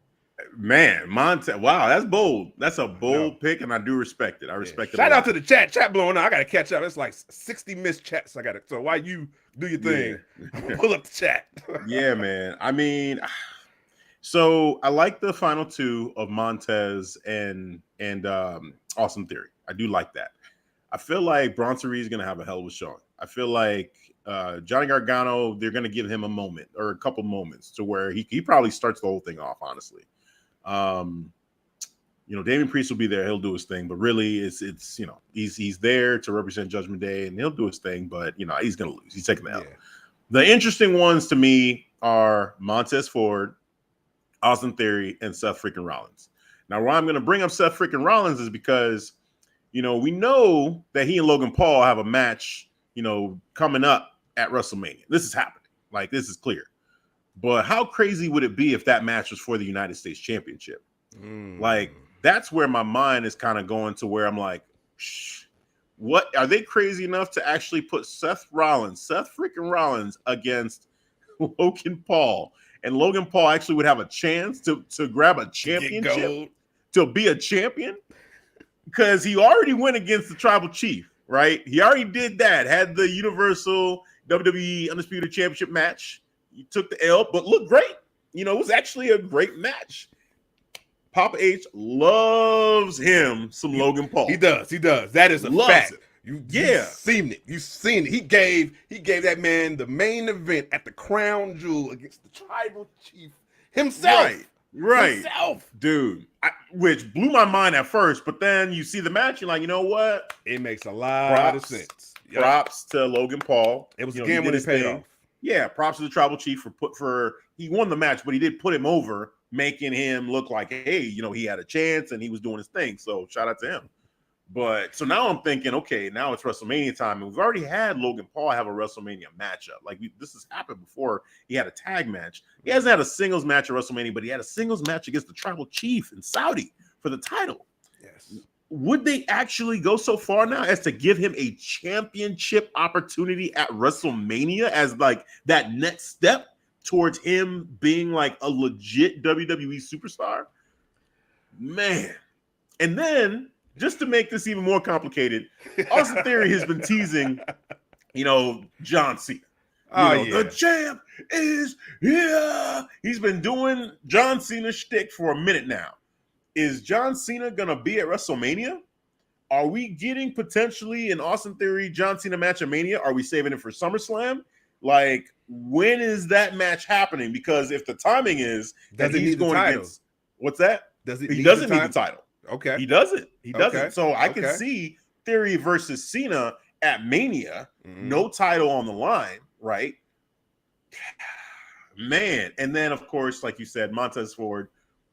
Man, Montez. Wow, that's bold. That's a bold pick, and I do respect it. I respect it. Shout out to the chat. Chat blowing up. I gotta catch up. It's like 60 missed chats. I gotta. So while you do your thing, I'm gonna pull up the chat. Yeah, man. I mean, so I like the final two of Montez and Austin Theory. I do like that. I feel like Bronson Reed's gonna have a hell of a showing. I feel like Johnny Gargano, they're gonna give him a moment or a couple moments to where he probably starts the whole thing off, honestly. You know, Damian Priest will be there, he'll do his thing, but really it's you know, he's there to represent Judgment Day and he'll do his thing, but you know, he's gonna lose. He's taking the L. The interesting ones to me are Montez Ford, Austin Theory, and Seth freaking Rollins. Now, why I'm gonna bring up Seth freaking Rollins is because, you know, we know that he and Logan Paul have a match, you know, coming up at WrestleMania. This is happening. Like, this is clear. But how crazy would it be if that match was for the United States Championship? Like, that's where my mind is kind of going to where I'm like, what are they crazy enough to actually put Seth freaking Rollins against Logan Paul? And Logan Paul actually would have a chance to grab a championship, to be a champion? Because he already went against the tribal chief. right? He already did that. Had the Universal WWE Undisputed Championship match. He took the L, but looked great. You know, it was actually a great match. Papa H loves him some Logan Paul. He does. That is a fact. You've seen it. You've seen it. He gave that man the main event at the Crown Jewel against the Tribal Chief himself. Right. Himself. Dude, which blew my mind at first, but then you see the match, you're like, you know what? It makes a lot of sense. Yep. Props to Logan Paul. It was again when it paid off. Yeah, props to the Tribal Chief for he won the match, but he did put him over, making him look like, hey, you know, he had a chance and he was doing his thing. So shout out to him. But so now I'm thinking, okay, now it's WrestleMania time, and we've already had Logan Paul have a WrestleMania matchup. Like this has happened before. He had a tag match. He hasn't had a singles match at WrestleMania, but he had a singles match against the Tribal Chief in Saudi for the title. Yes. Would they actually go so far now as to give him a championship opportunity at WrestleMania as like that next step towards him being like a legit WWE superstar? Man. And then, just to make this even more complicated, Austin Theory has been teasing, you know, John Cena. The champ is here. He's been doing John Cena shtick for a minute now. Is John Cena going to be at WrestleMania? Are we getting potentially an Austin Theory John Cena match at Mania? Are we saving it for SummerSlam? Like, when is that match happening? Because if the timing is that he's going against, what's that? He doesn't need the title. Okay. He doesn't. Okay. So I can see Theory versus Cena at Mania, no title on the line, right? Man. And then, of course, like you said, Montez Ford,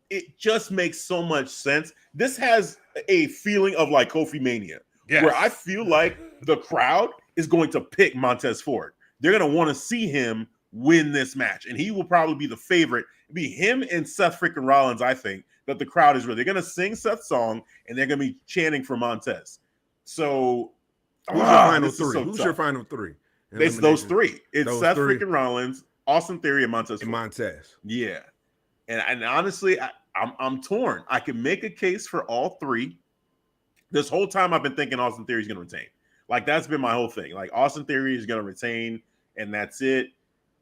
it just makes so much sense. This has a feeling of like Kofi Mania, where I feel like the crowd is going to pick Montez Ford. They're going to want to see him win this match, and he will probably be the favorite. It'll be him and Seth freaking Rollins, I think, that the crowd is really. They're going to sing Seth's song, and they're going to be chanting for Montez. So, who's your final three? So who's your final three? It's those three. It's Seth freaking Rollins, Austin Theory, and Montez Ford. Yeah. And honestly, I'm torn. I can make a case for all three. This whole time I've been thinking Austin Theory is going to retain. Like, that's been my whole thing. Like, Austin Theory is going to retain, and that's it.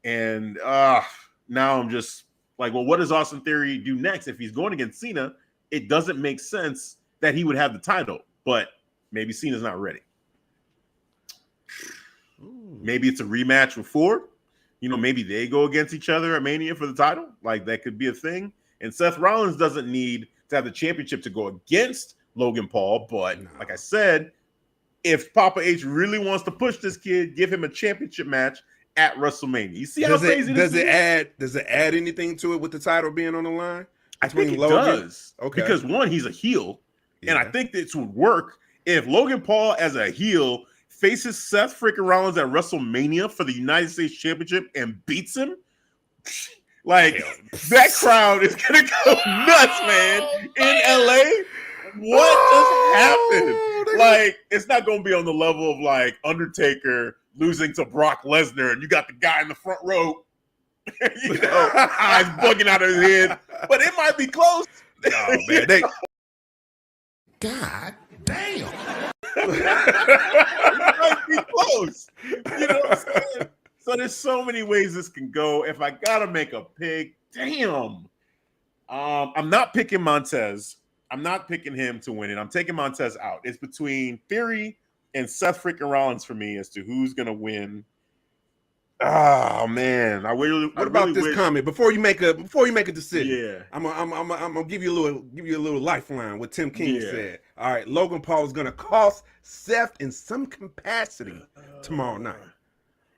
And now I'm just like, well, what does Austin Theory do next? If he's going against Cena, it doesn't make sense that he would have the title. But maybe Cena's not ready. Maybe it's a rematch with Ford. You know, maybe they go against each other at Mania for the title. Like, that could be a thing. And Seth Rollins doesn't need to have the championship to go against Logan Paul. But like I said, if Papa H really wants to push this kid, give him a championship match at WrestleMania. You see how crazy this is? Does it add anything to it with the title being on the line? I think it does. Okay. Because one, he's a heel. Yeah. And I think this would work if Logan Paul as a heel faces Seth freaking Rollins at WrestleMania for the United States Championship and beats him. Like, that crowd is going to go nuts, man. In LA, what just happened? Like, it's not going to be on the level of, like, Undertaker losing to Brock Lesnar, and you got the guy in the front row, you know, eyes bugging out of his head. But it might be close. No, man. God damn. It might be close. You know what I'm saying? So there's so many ways this can go. If I gotta make a pick, damn. I'm not picking Montez. I'm not picking him to win it. I'm taking Montez out. It's between Theory and Seth freaking Rollins for me as to who's gonna win. Oh man, What about this comment before you make a decision? Yeah, I'm gonna give you a little lifeline. What Tim King said. All right, Logan Paul is gonna cost Seth in some capacity tomorrow night.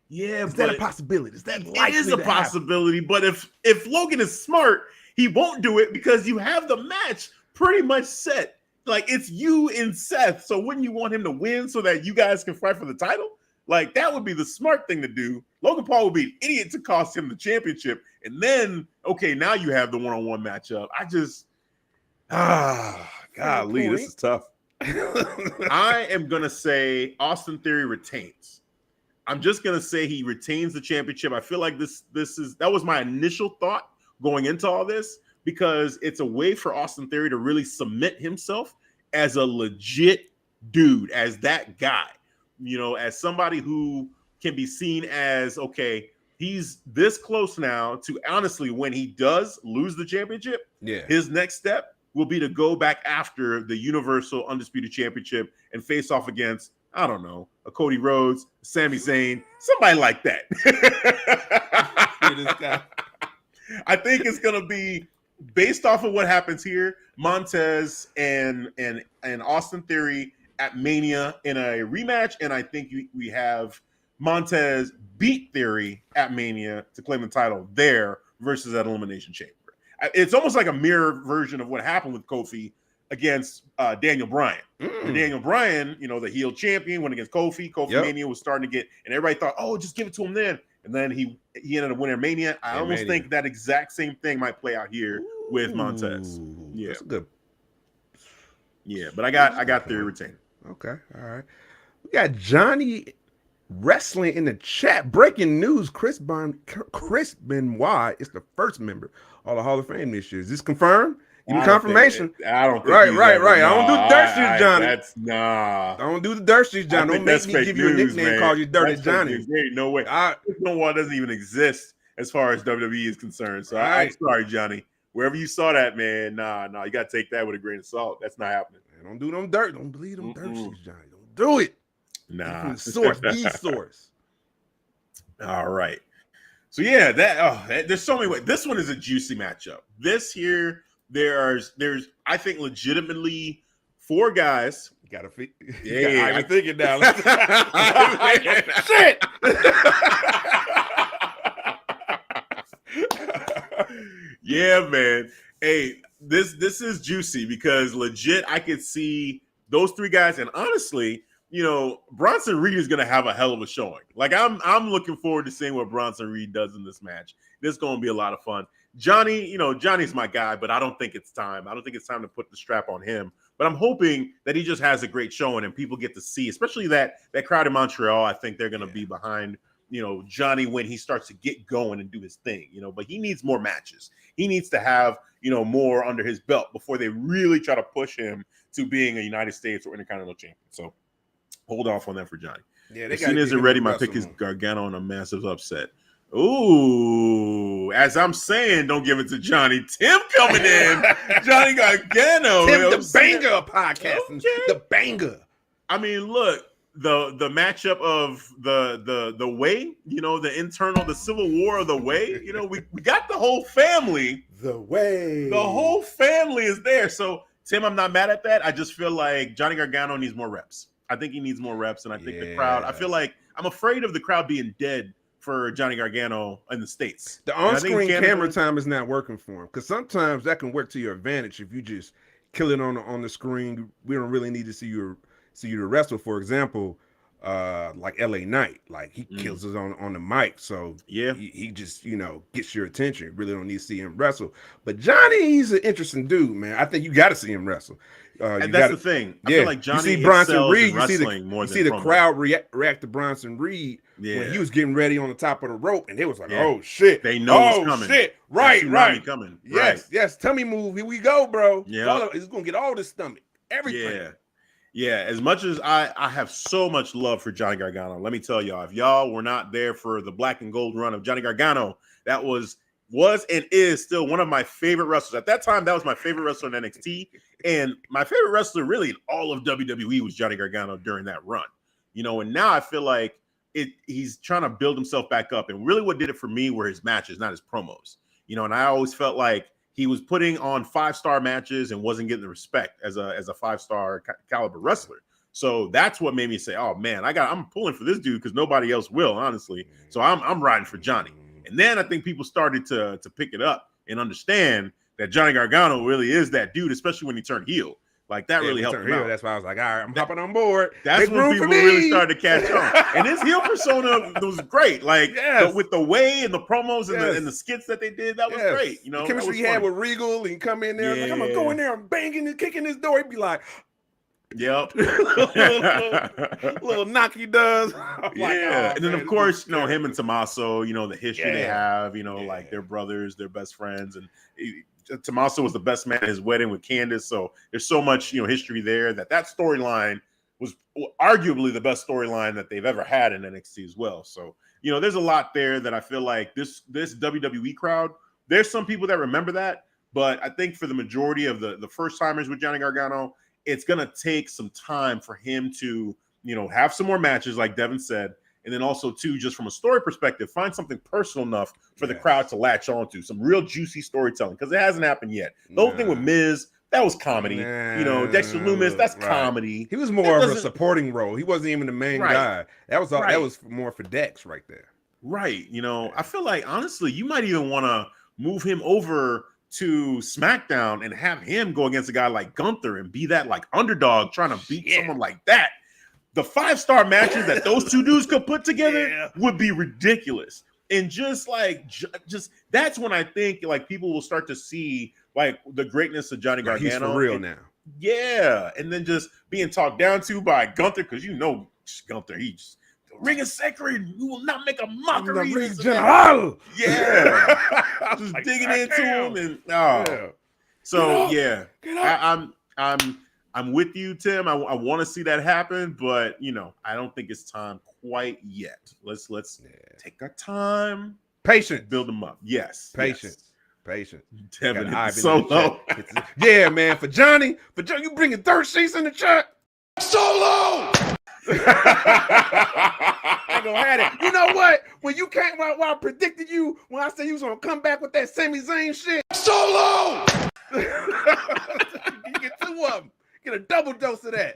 Yeah, is that a possibility? Is that likely? It is a possibility, but if Logan is smart, he won't do it because you have the match pretty much set. Like, it's you and Seth, so wouldn't you want him to win so that you guys can fight for the title? Like, that would be the smart thing to do. Logan Paul would be an idiot to cost him the championship, and then okay, now you have the one-on-one matchup. Golly, this is tough. I am gonna say Austin Theory retains. I'm just gonna say he retains the championship. I feel like that was my initial thought going into all this, because it's a way for Austin Theory to really cement himself as a legit dude, as that guy. as somebody who can be seen as, okay, he's this close now to, honestly, when he does lose the championship, his next step will be to go back after the Universal Undisputed Championship and face off against, I don't know, a Cody Rhodes, Sami Zayn, somebody like that. I think it's going to be based off of what happens here, Montez and Austin Theory at Mania in a rematch, and I think we have Montez beat Theory at Mania to claim the title there versus at Elimination Chamber. It's almost like a mirror version of what happened with Kofi against Daniel Bryan. Daniel Bryan, the heel champion, went against Kofi. Mania was starting to get, and everybody thought, oh, just give it to him then. And then he ended up winning Mania. I almost think that exact same thing might play out here with Montez. Yeah, that's good. Yeah, but I got Theory retained. Okay, all right. We got Johnny Wrestling in the chat. Breaking news: Chris Benoit is the first member of the Hall of Fame this year. Is this confirmed? Give me confirmation. I don't think right. I don't do the dirt sheets, Johnny. I don't do the dirt sheets, Johnny. Don't make me give you a nickname called you Dirty Johnny. There ain't no way. Benoit doesn't even exist as far as WWE is concerned. So I'm sorry, Johnny. Wherever you saw that, man, nah, you got to take that with a grain of salt. That's not happening. Man, don't do them dirt. Don't believe them dirt sheets, Johnny. Don't do it. Nah. The source. All right. So yeah, there's so many ways. This one is a juicy matchup. This here, there's I think legitimately 4 guys. You gotta think. Yeah, I'm thinking now. Shit. Yeah, man. Hey, this is juicy because legit I could see those 3 guys, and honestly, Bronson Reed is going to have a hell of a showing. Like, I'm looking forward to seeing what Bronson Reed does in this match. This is going to be a lot of fun. Johnny, Johnny's my guy, but I don't think it's time. I don't think it's time to put the strap on him. But I'm hoping that he just has a great showing and people get to see, especially that crowd in Montreal. I think they're going to be behind, Johnny when he starts to get going and do his thing, But he needs more matches. He needs to have, more under his belt before they really try to push him to being a United States or Intercontinental champion. So hold off on that for Johnny. Yeah, as soon as they're ready, my pick is Gargano on a massive upset. Ooh, as I'm saying, don't give it to Johnny. Tim coming in. Johnny Gargano. Tim the Banger podcast. Okay. The Banger. I mean, look, the matchup of the way, the Civil War of the way, we got the whole family. The way. The whole family is there. So, Tim, I'm not mad at that. I just feel like Johnny Gargano needs more reps. I think he needs more reps, and I think the crowd, I feel like I'm afraid of the crowd being dead for Johnny Gargano in the States. The on-screen camera time is not working for him, because sometimes that can work to your advantage if you just kill it on the screen. We don't really need to see you to wrestle. For example, like LA Knight, like he kills us on the mic, so yeah, he just gets your attention. Really don't need to see him wrestle. But Johnny, he's an interesting dude, man. I think you got to see him wrestle. And that's the thing. I feel like Johnny, you see Bronson Reed, you see the promo. crowd react to Bronson Reed when he was getting ready on the top of the rope, and they was like, "Oh shit, they know it's coming." Shit. Right, coming. Yes, tummy move. Here we go, bro. Yeah, it's gonna get all this stomach, everything. Yeah. As much as I have so much love for Johnny Gargano, let me tell y'all, if y'all were not there for the black and gold run of Johnny Gargano, that was and is still one of my favorite wrestlers. At that time, that was my favorite wrestler in NXT. And my favorite wrestler really in all of WWE was Johnny Gargano during that run. And now I feel like he's trying to build himself back up. And really what did it for me were his matches, not his promos. And I always felt like he was putting on 5-star matches and wasn't getting the respect as a 5-star caliber wrestler. So that's what made me say, oh man, I'm pulling for this dude because nobody else will, honestly. So I'm riding for Johnny. And then I think people started to pick it up and understand that Johnny Gargano really is that dude, especially when he turned heel. Like that really helped him out. That's why I was like, all right, I'm hopping on board. That's when people really started to catch on. And his heel persona was great. Like with the way and the promos and the skits that they did, that was great. The chemistry he had with Regal, and come in there like, I'm gonna go in there and banging and kicking his door. He'd be like, yep. little knock he does. And then of course, him and Tommaso, the history they have, like they're brothers, they're best friends. And Tommaso was the best man at his wedding with Candace. So there's so much, history there that storyline was arguably the best storyline that they've ever had in NXT as well. So, you know, there's a lot there that I feel like this WWE crowd, there's some people that remember that, but I think for the majority of the first timers with Johnny Gargano, it's going to take some time for him to, you know, have some more matches like Devin said. And then also, too, just from a story perspective, find something personal enough for the crowd to latch onto. Some real juicy storytelling, because it hasn't happened yet. The whole thing with Miz, that was comedy. You know, Dexter Lumis, that's comedy. He was more of a supporting role. He wasn't even the main guy. That was all. That was more for Dex right there. Right. You know, I feel like, honestly, you might even want to move him over to SmackDown and have him go against a guy like Gunther and be that, like, underdog trying to beat someone like that. The 5-star matches that those two dudes could put together would be ridiculous. And just that's when I think like people will start to see like the greatness of Johnny Gargano. He's for real now. Yeah. And then just being talked down to by Gunther, because you know Gunther, he just the ring is sacred. You will not make a mockery. General. Yeah. Just like, digging into him and so I'm with you, Tim. I want to see that happen, but you know, I don't think it's time quite yet. Let's take our time. Patience. Build them up. Yes. Patience. Devin Solo. Yeah, man. For Johnny, you bringing dirt sheets in the chat. Solo! I gonna have it. You know what? When you came out, while I predicted you, when I said you was gonna come back with that Sami Zayn shit. Solo! You get 2 of them. Get a double dose of that.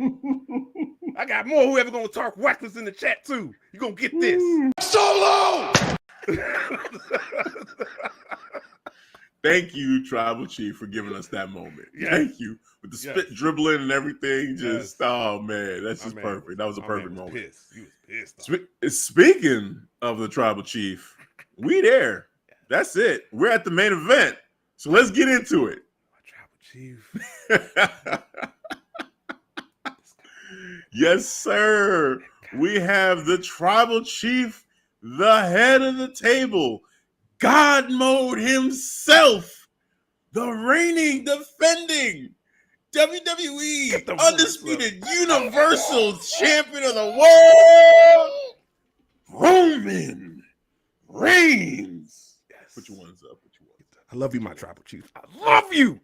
I got more whoever gonna talk reckless in the chat too. You gonna get this. Solo! Thank you, Tribal Chief, for giving us that moment. Thank you. With the spit dribbling and everything. Oh man, that's just perfect. That was a perfect moment. You was pissed. Speaking of the Tribal Chief, we there. That's it. We're at the main event. So let's get into it. Tribal Chief. Yes, sir. We have the Tribal Chief, the head of the table, God Mode himself, the reigning, defending WWE Undisputed Universal Champion of the world, Roman Reigns. Put your ones up. I love you, my Tribal Chief. I love you.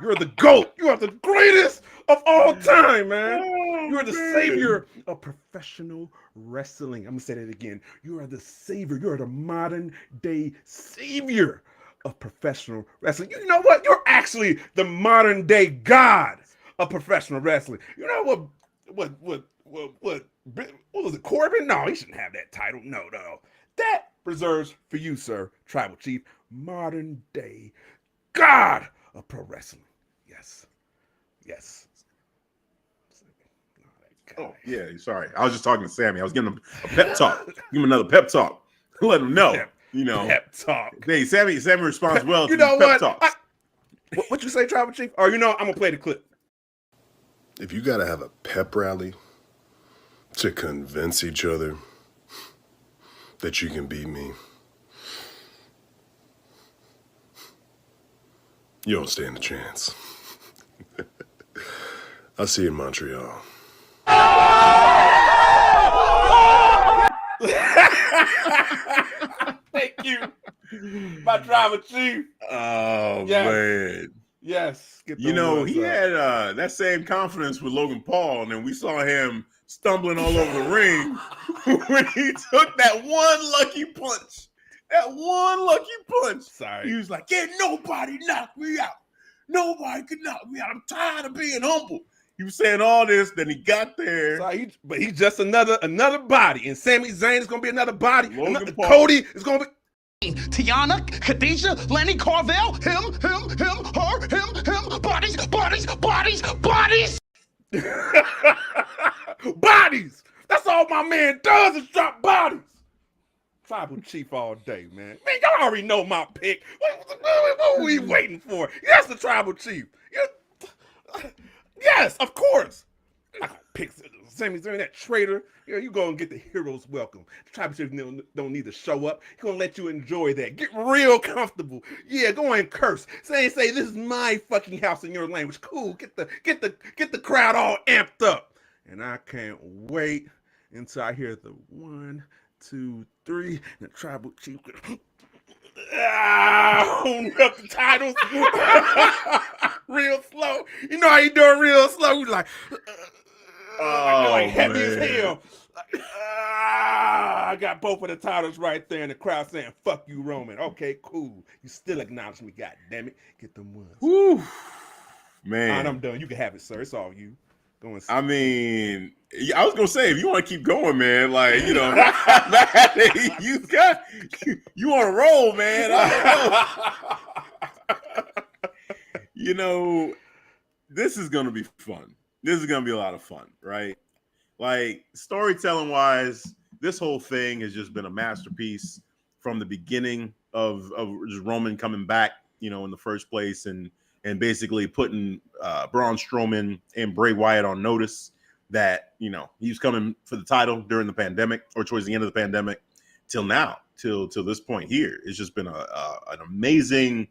You're the GOAT. You are the greatest of all time, man. You are the savior of professional wrestling. I'm going to say that again. You are the savior. You are the modern day savior of professional wrestling. You know what? You're actually the modern day God of professional wrestling. You know what was it, Corbin? No, he shouldn't have that title. No. That reserves for you, sir, Tribal Chief. Modern day God of pro wrestling. Yes. Oh, yeah, sorry. I was just talking to Sammy. I was giving him a pep talk. Give him another pep talk. Let him know. Pep talk. Hey, Sammy responds well to pep talks. What you say, Tribal Chief? Or I'm going to play the clip. If you got to have a pep rally to convince each other that you can beat me, you don't stand a chance. I'll see you in Montreal. Thank you, my Tribal Chief. Oh, man. Yes. You know, he had that same confidence with Logan Paul, and then we saw him stumbling all over the ring when he took that one lucky punch. Sorry. He was like, "Can't nobody knock me out. Nobody could knock me out. I'm tired of being humble." He was saying all this, then he got there. But he's just another body. And Sami Zayn is going to be another body. Cody is going to be... Tiana, Khadijah, Lenny Carvel, him, her, him, bodies. Bodies! That's all my man does is drop bodies. Tribal Chief all day, man. Man, y'all already know my pick. What are we waiting for? Yes, the Tribal Chief. Yes, of course. I'm not gonna pick Sami Zayn, that traitor. You go and get the hero's welcome. The Tribal Chief don't need to show up. He's gonna let you enjoy that. Get real comfortable. Yeah, go and curse. Say this is my fucking house in your language. Cool. Get the crowd all amped up. and I can't wait until I hear the 1, 2, 3, and the tribal chief. Holding up the titles real slow. You know how you doing real slow? He's like, like heavy as hell. Like, I got both of the titles right there, and the crowd saying, "Fuck you, Roman." Okay, cool. You still acknowledge me, God damn it. Get them ones. Woo, Man, man. I'm done. You can have it, sir. It's all you. Go and see. I mean, I was gonna say if you want to keep going, man, like you know, you on a roll, man. I don't know. You know, this is gonna be fun. This is gonna be a lot of fun, right? Like storytelling wise, this whole thing has just been a masterpiece from the beginning of just Roman coming back, you know, in the first place, and basically putting Braun Strowman and Bray Wyatt on notice that, you know, he was coming for the title during the pandemic or towards the end of the pandemic till now, till this point here. It's just been an amazing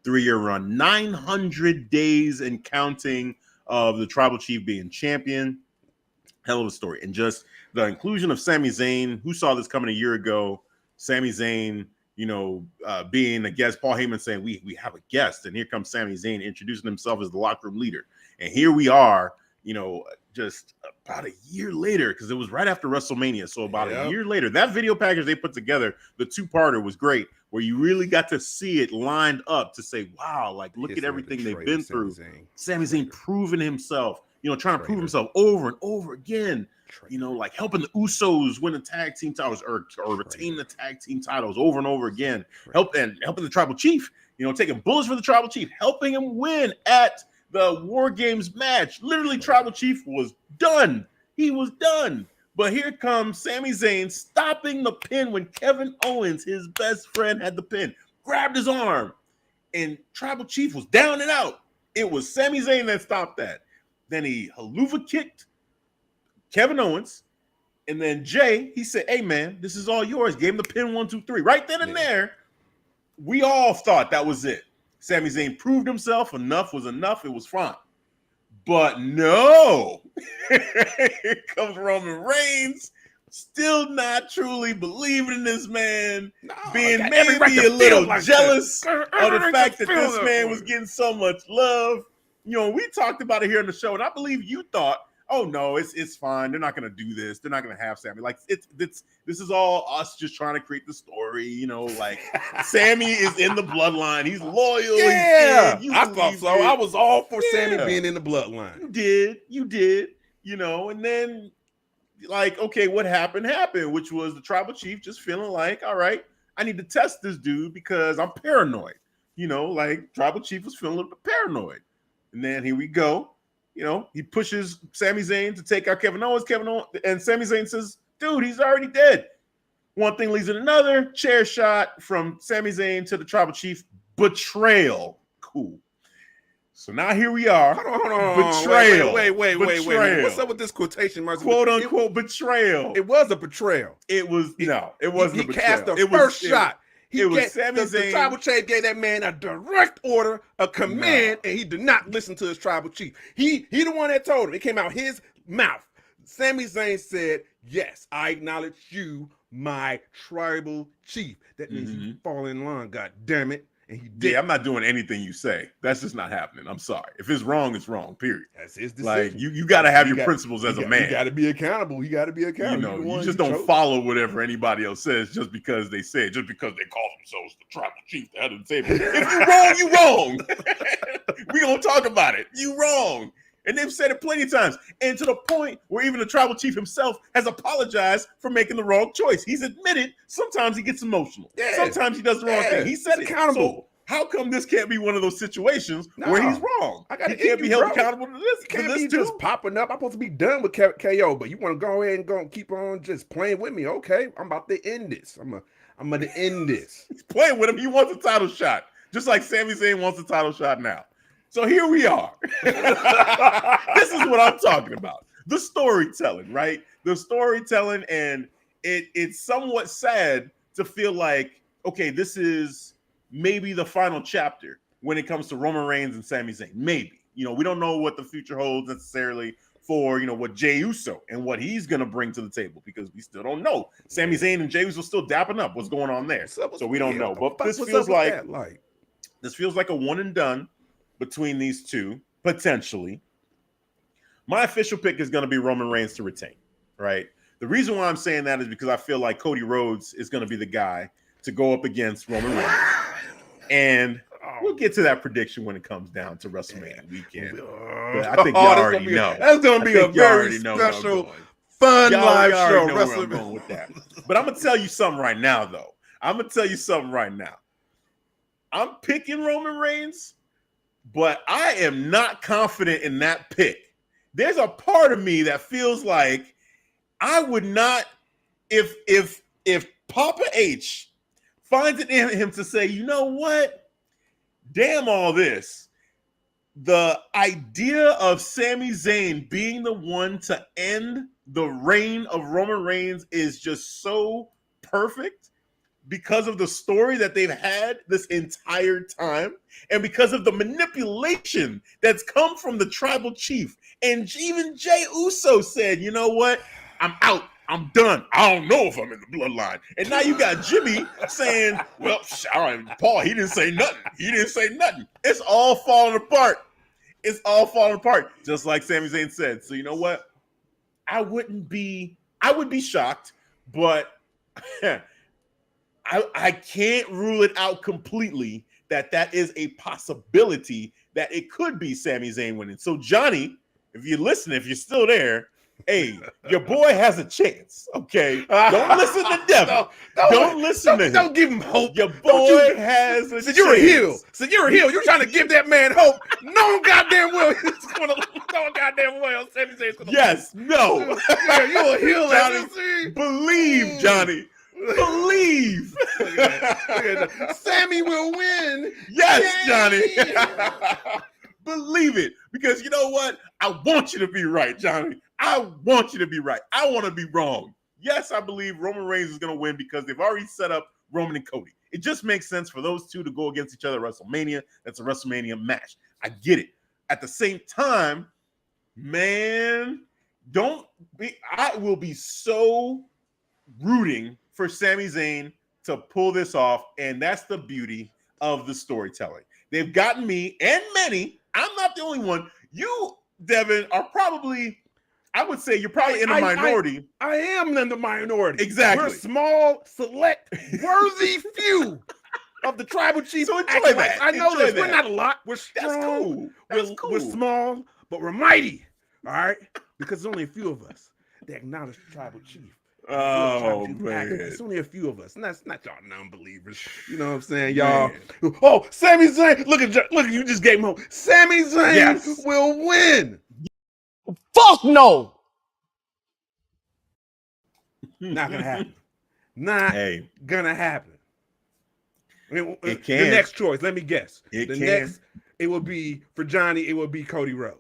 3-year run, 900 days and counting of the Tribal Chief being champion. Hell of a story. And just the inclusion of Sami Zayn, who saw this coming a year ago, Sami Zayn, you know, being a guest, Paul Heyman saying, we have a guest, and here comes Sami Zayn introducing himself as the locker room leader. And here we are, you know, just about a year later, because it was right after WrestleMania. So about a year later, that video package they put together, the 2-parter was great, where you really got to see it lined up to say, wow, like, look at everything they've been through. Sami Zayn proving himself, you know, trying to prove himself over and over again. You know, like helping the Usos win the tag team titles or retain the tag team titles over and over again. Helping the Tribal Chief, you know, taking bullets for the Tribal Chief, helping him win at the War Games match. Literally, Tribal Chief was done. He was done. But here comes Sami Zayn stopping the pin when Kevin Owens, his best friend, had the pin, grabbed his arm, and Tribal Chief was down and out. It was Sami Zayn that stopped that. Then he haluva kicked Kevin Owens, and then Jay, he said, hey, man, this is all yours. Gave him the pin 1, 2, 3. Right then and there, we all thought that was it. Sami Zayn proved himself. Enough was enough. It was fine. But no. Here comes Roman Reigns, still not truly believing in this man, being maybe a little jealous of the fact that this man was getting so much love. You know, we talked about it here on the show, and I believe you thought, oh no, it's fine. They're not going to do this. They're not going to have Sami. Like this is all us just trying to create the story. You know, like Sami is in the bloodline. He's loyal. Yeah, I thought so. I was all for Sami being in the bloodline. You did. You know, and then like, okay, what happened, which was the Tribal Chief just feeling like, all right, I need to test this dude because I'm paranoid. You know, like Tribal Chief was feeling a little bit paranoid. And then here we go. You know, he pushes Sami Zayn to take out Kevin Owens. And Sami Zayn says, dude, he's already dead. One thing leads to another. Chair shot from Sami Zayn to the Tribal Chief. Betrayal. Cool. So now here we are. Hold on. Betrayal. Wait. What's up with this quotation mark? Quote unquote betrayal. It was a betrayal. It wasn't a betrayal. He cast the first shot. It was Sami Zayn. The Tribal Chief gave that man a direct order, a command, and he did not listen to his Tribal Chief. He the one that told him. It came out his mouth. Sami Zayn said, yes, I acknowledge you, my Tribal Chief. That means you fall in line, God damn it. And he did. Yeah, I'm not doing anything you say. That's just not happening. I'm sorry. If it's wrong, it's wrong, period. That's his decision. Like, you got to have your principles as a man. You got to be accountable. You know, you just don't follow whatever anybody else says just because they say it, just because they call themselves the Tribal Chief, the head of the table. If you're wrong, you're wrong. We gonna talk about it. You wrong. And they've said it plenty of times. And to the point where even the Tribal Chief himself has apologized for making the wrong choice. He's admitted sometimes he gets emotional. Yeah. Sometimes he does the wrong thing. He said it. Accountable. So how come this can't be one of those situations where he's wrong? He can't be held accountable to this. Can't be just popping up. I'm supposed to be done with KO, but you want to go ahead and keep on just playing with me. Okay, I'm about to end this. I'm going to end this. He's playing with him. He wants a title shot. Just like Sami Zayn wants a title shot now. So here we are. This is what I'm talking about. The storytelling, right? The storytelling, and it's somewhat sad to feel like, okay, this is maybe the final chapter when it comes to Roman Reigns and Sami Zayn. Maybe. You know, we don't know what the future holds necessarily for what Jey Uso and what he's gonna bring to the table, because we still don't know. Sami Zayn and Jey Uso still dapping up. What's going on there? So we don't know. But this feels like this feels like a one and done between these two, potentially. My official pick is going to be Roman Reigns to retain, right? The reason why I'm saying that is because I feel like Cody Rhodes is going to be the guy to go up against Roman Reigns. And we'll get to that prediction when it comes down to WrestleMania weekend. But I think y'all already know. That's going to be a very special, fun live show. Know where I'm going with that. But I'm going to tell you something right now, though. I'm picking Roman Reigns, but I am not confident in that pick. There's a part of me that feels like I would not, if Papa H finds it in him to say, you know what? Damn all this. The idea of Sami Zayn being the one to end the reign of Roman Reigns is just so perfect, because of the story that they've had this entire time, and because of the manipulation that's come from the tribal chief. And even Jey Uso said, you know what? I'm out. I'm done. I don't know if I'm in the bloodline. And now you got Jimmy saying, well, all right, Paul, he didn't say nothing. It's all falling apart. Just like Sami Zayn said. So you know what? I would be shocked, but I can't rule it out completely that is a possibility that it could be Sami Zayn winning. So Johnny, if you're listening, if you're still there, hey, your boy has a chance. Okay, don't listen to Devin. Don't listen to him. Don't give him hope. Your boy has a chance. You're a heel. So you're a heel. You're trying to give that man hope. No goddamn well. Sami Zayn's gonna. Yes. No. Yeah, you a heel, Johnny. Believe, Johnny. Believe. Sammy will win. Yes, Johnny. Believe it. Because you know what? I want you to be right, Johnny. I want you to be right. I want to be wrong. Yes, I believe Roman Reigns is going to win because they've already set up Roman and Cody. It just makes sense for those two to go against each other at WrestleMania. That's a WrestleMania match. I get it. At the same time, man, I will be so rooting for Sami Zayn to pull this off, and that's the beauty of the storytelling. They've gotten me and many. I'm not the only one. You, Devin, are probably, I would say you're probably in the minority. I am in the minority. Exactly. We're a small, select, worthy few of the tribal chief. So enjoy that. I know this. We're not a lot. We're strong. That's cool. We're small, but we're mighty. All right? Because there's only a few of us that acknowledge the tribal chief. Oh, man. It's only a few of us. And that's not y'all non-believers. You know what I'm saying, y'all? Man. Oh, Sami Zayn. Look at you just gave him hope. Sami Zayn will win. Fuck no. Not gonna happen. Not gonna happen. I mean, it can. The next choice, let me guess. Next, it will be for Johnny. It will be Cody Rhodes.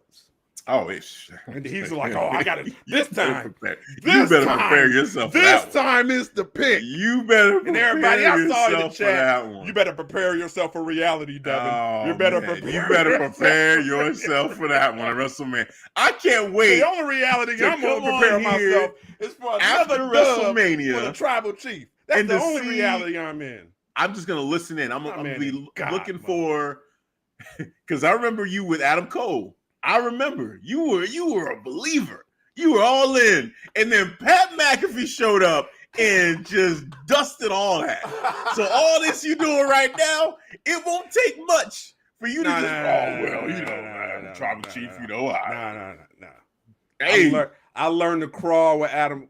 Oh, it's and he's like, oh, I got it this time. You better prepare yourself. This time is the pick. You better prepare and everybody, I saw in the chat. For that one. You better prepare yourself for reality, Devin. Oh, you better prepare yourself for that one, WrestleMania. I can't wait. The only reality I'm going to prepare myself is for another WrestleMania for the tribal chief. That's the only reality I'm in. I'm just gonna listen in. I'm gonna be looking for, because I remember you with Adam Cole. I remember you were a believer. You were all in, and then Pat McAfee showed up and just dusted all that. So all this you doing right now, it won't take much for you to tribal chief, No. Hey, I learned to crawl with Adam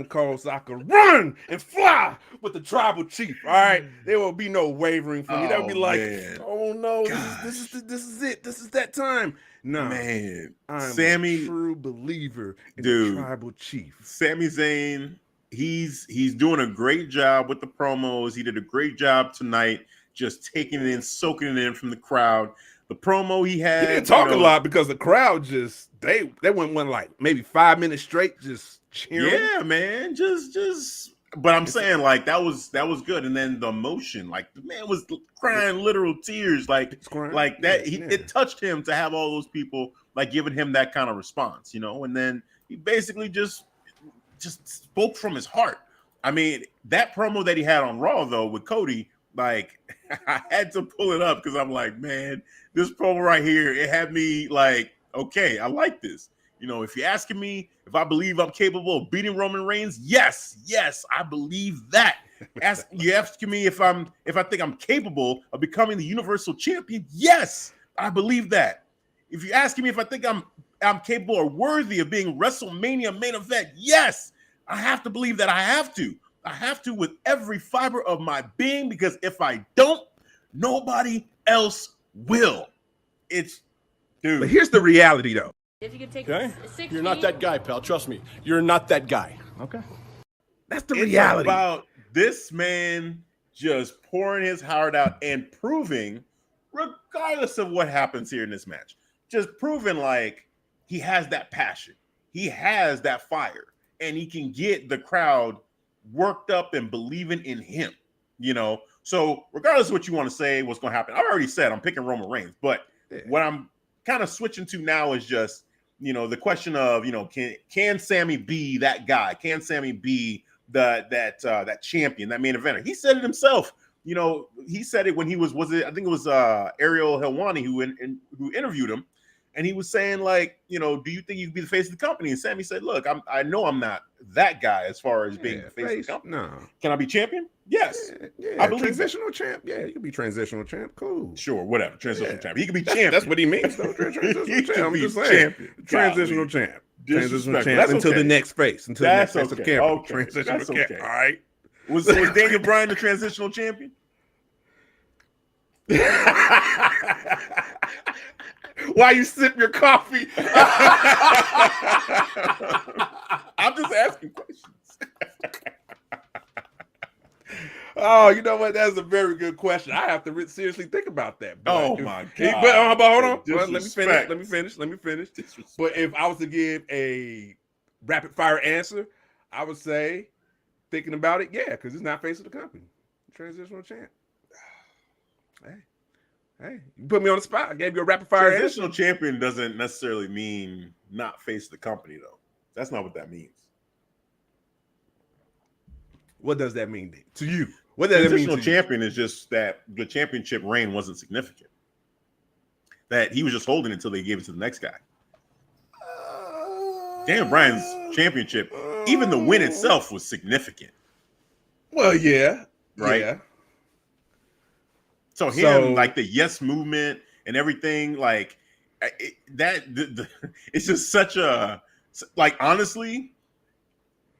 Cole so I could run and fly with the tribal chief. All right, there will be no wavering for me. That would be like, oh no, this is it. This is that time. No, man, I'm Sami, a true believer in the tribal chief. Sami Zayn, he's doing a great job with the promos. He did a great job tonight, just taking it in, soaking it in from the crowd. The promo he had, he didn't talk a lot because the crowd just they went like maybe 5 minutes straight just cheering. Yeah, man, just. But I'm saying like that was good, and then the emotion, like the man was crying literal tears, like that. It touched him to have all those people like giving him that kind of response, and then he basically just spoke from his heart. I mean, that promo that he had on Raw though with Cody, like I had to pull it up because I'm like, man, this promo right here, it had me like, okay, I like this. If you're asking me if I believe I'm capable of beating Roman Reigns, yes, I believe that. You asking me if I think I'm capable of becoming the Universal Champion, yes, I believe that. If you're asking me if I think I'm capable or worthy of being WrestleMania main event, yes, I have to believe that. I have to with every fiber of my being, because if I don't, nobody else will. Dude. But here's the reality, though. If you could take Okay? 6 You're not feet- that guy, pal. Trust me. You're not that guy. Okay. That's the It's reality. about this man just pouring his heart out and proving, regardless of what happens here in this match, just proving like he has that passion. He has that fire, and he can get the crowd worked up and believing in him, So regardless of what you want to say, what's going to happen, I've already said I'm picking Roman Reigns, but what I'm kind of switching to now is just, the question of, can Sami be that guy? Can Sami be that champion, that main eventer? He said it himself. He said it when he was it? I think it was Ariel Helwani who interviewed him, and he was saying like, do you think you can be the face of the company? And Sami said, look, I know I'm not that guy as far as being the face of the company. No. Can I be champion? Yes. Yeah, I believe transitional champ. Yeah, you can be transitional champ. Cool. Sure, whatever. Transitional champ. He can be champion. That's what he means, though. Transitional He champ. can I'm be just saying. champion. Transitional Golly. champ. Transitional Disrespectful. champ That's until okay. the next phase. Until That's the next phase of okay. camera. Okay. Transitional That's camp. okay. All right. Was Daniel Bryan the transitional champion? While you sip your coffee. I'm just asking questions. Oh, you know what? That's a very good question. I have to seriously think about that. Oh, my God. But hold on. Let me Disrespect. finish. Disrespect. But if I was to give a rapid fire answer, I would say, thinking about it, yeah, because it's not face of the company. Transitional champ. Hey, you put me on the spot. I gave you a rapid fire Transitional answer. champion doesn't necessarily mean not face of the company, though. That's not what that means. What does that mean to you? What does that mean Transitional to you? champion is just that the championship reign wasn't significant. That he was just holding it until they gave it to the next guy. Daniel Bryan's championship, even the win itself was significant. Well, yeah. Right? Yeah. So him, like the yes movement and everything, like it's just such a, like, honestly,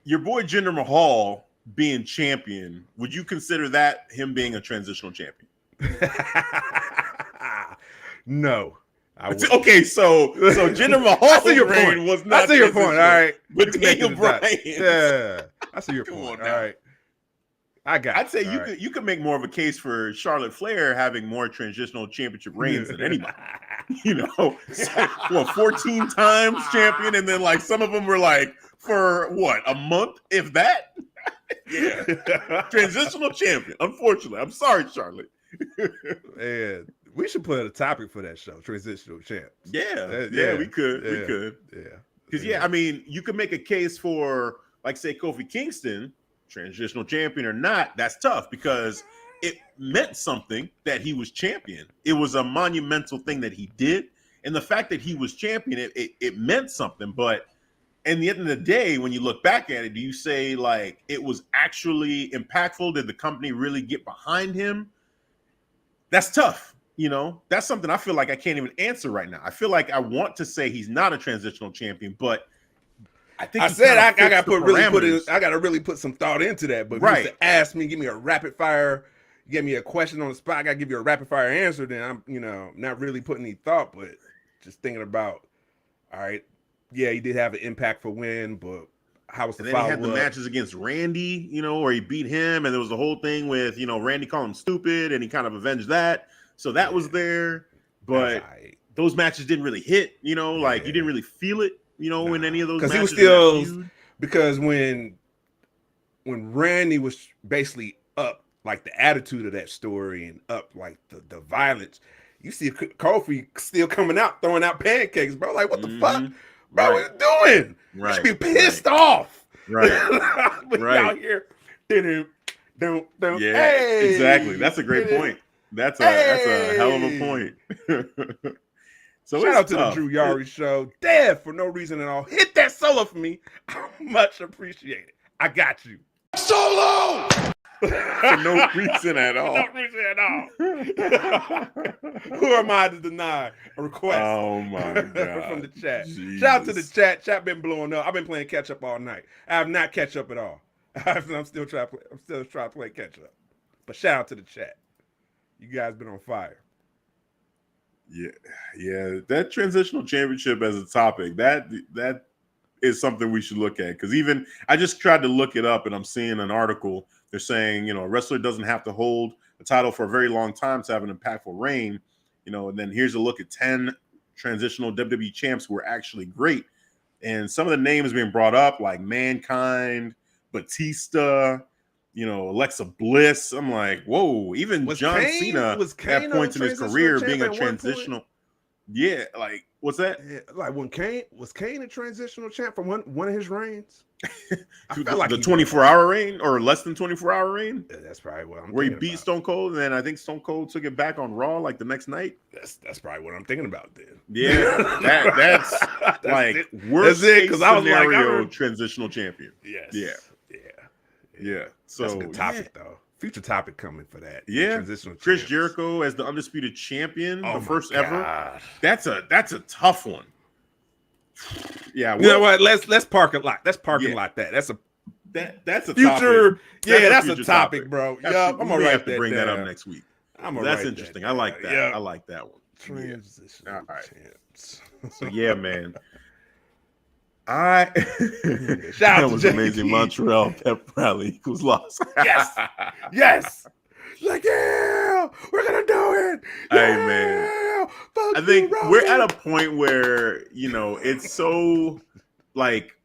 your boy Jinder Mahal being champion, would you consider that him being a transitional champion? No. Okay, so Jinder Mahal's reign was not. I see your point. All right, but Daniel Bryan. Yeah, I see your Come point. on All now. right, I got. I'd say it. you could make more of a case for Charlotte Flair having more transitional championship reigns than anybody. 14 times champion, and then like some of them were like for what, a month, if that. Yeah, transitional champion. Unfortunately, I'm sorry, Charlotte. And we should put a topic for that show, transitional champ. Yeah, we could. Yeah, Because I mean, you could make a case for, like, say, Kofi Kingston, transitional champion or not. That's tough because it meant something that he was champion. It was a monumental thing that he did, and the fact that he was champion, it meant something. But at the end of the day, when you look back at it, do you say like it was actually impactful? Did the company really get behind him? That's tough. That's something I feel like I can't even answer right now. I feel like I want to say he's not a transitional champion, but I think I said I got to really put some thought into that. But if you was to ask me, give me a rapid fire, give me a question on the spot, I got to give you a rapid fire answer. Then I'm, not really putting any thought, but just thinking about, all right, yeah, he did have an impact for win, but how was the follow-up? And then he had the matches against Randy, where he beat him, and there was the whole thing with, Randy calling him stupid, and he kind of avenged that. So that was there, but those matches didn't really hit, like you didn't really feel it, in any of those matches. Because he was still, because when Randy was basically up, like the attitude of that story and up like the violence, you see Kofi still coming out, throwing out pancakes, bro. Like, what the fuck? Bro, Right. what you doing? Right. You should be pissed off. Right. But Right. out here, don't. Yeah, Hey, exactly. That's a great point. That's a hell of a point. So shout out to the tough. Drew Yari show. Dev, for no reason at all. Hit that solo for me. I much appreciate it. I got you. Solo! For no reason at all. No reason at all. Who am I to deny a request? Oh my god! From the chat. Jesus. Shout out to the chat. Chat been blowing up. I've been playing catch up all night. I have not catch up at all. I'm still trying to play catch up. But shout out to the chat. You guys been on fire. Yeah. That transitional championship as a topic, that is something we should look at. Because even I just tried to look it up, and I'm seeing an article. They're saying, a wrestler doesn't have to hold a title for a very long time to have an impactful reign. And then here's a look at 10 transitional WWE champs who were actually great. And some of the names being brought up, like Mankind, Batista, Alexa Bliss. I'm like, whoa, even John Cena at points in his career being a transitional. Yeah, like, what's that? Yeah, like when Kane was a transitional champ from one of his reigns? I felt the like 24-hour reign or less than 24-hour reign. Yeah, that's probably what I'm where he thinking beat about. Stone Cold, and then I think Stone Cold took it back on Raw like the next night. That's probably what I'm thinking about then. Yeah, that's like it. worst That's it, case 'cause I was like, scenario transitional champion. Yes. Yeah. So that's a good topic though. Future topic coming for that. Yeah. Transitional Chris champs. Jericho as the undisputed champion, Oh the first my ever. God. That's a tough one. Yeah. You know what? Let's park it like that. That's a that's a future. Topic. Yeah, that's a future topic, bro. Yeah, I'm gonna have write to bring that up down. next week. I'm That's interesting. I like that. Yeah. I like that one. Transitional All right. champs. So yeah, man. Shout out that to was JT. amazing. Montreal pep rally equals loss. Yes. Like, yeah, we're gonna do it. Hey, Yeah, man. fuck I think you, we're Roman. at a point where it's so like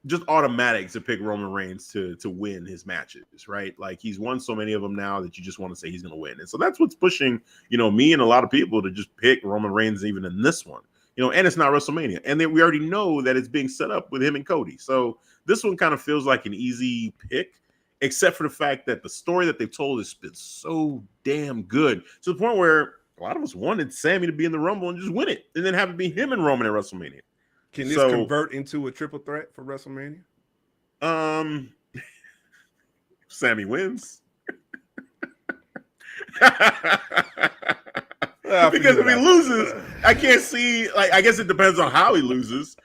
just automatic to pick Roman Reigns to win his matches, right? Like he's won so many of them now that you just want to say he's going to win, and so that's what's pushing me and a lot of people to just pick Roman Reigns even in this one. And it's not WrestleMania, and then we already know that it's being set up with him and Cody. So this one kind of feels like an easy pick, except for the fact that the story that they've told has been so damn good to the point where a lot of us wanted Sami to be in the Rumble and just win it, and then have it be him and Roman at WrestleMania. Can this convert into a triple threat for WrestleMania? Sami wins. Because if he loses, I can't see. Like, I guess it depends on how he loses.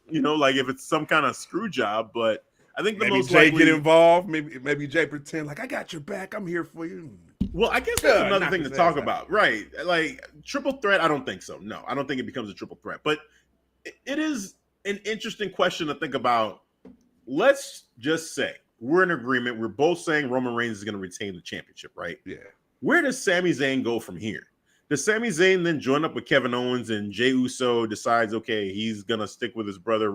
Like if it's some kind of screw job. But I think the Maybe most Jay likely get involved. Maybe Jay pretend like I got your back. I'm here for you. Well, I guess that's another knock thing to his talk ass about, right? Like triple threat. I don't think so. No, I don't think it becomes a triple threat. But it is an interesting question to think about. Let's just say we're in agreement. We're both saying Roman Reigns is going to retain the championship, right? Yeah. Where does Sami Zayn go from here? Does Sami Zayn then join up with Kevin Owens and Jey Uso decides, okay, he's going to stick with his brother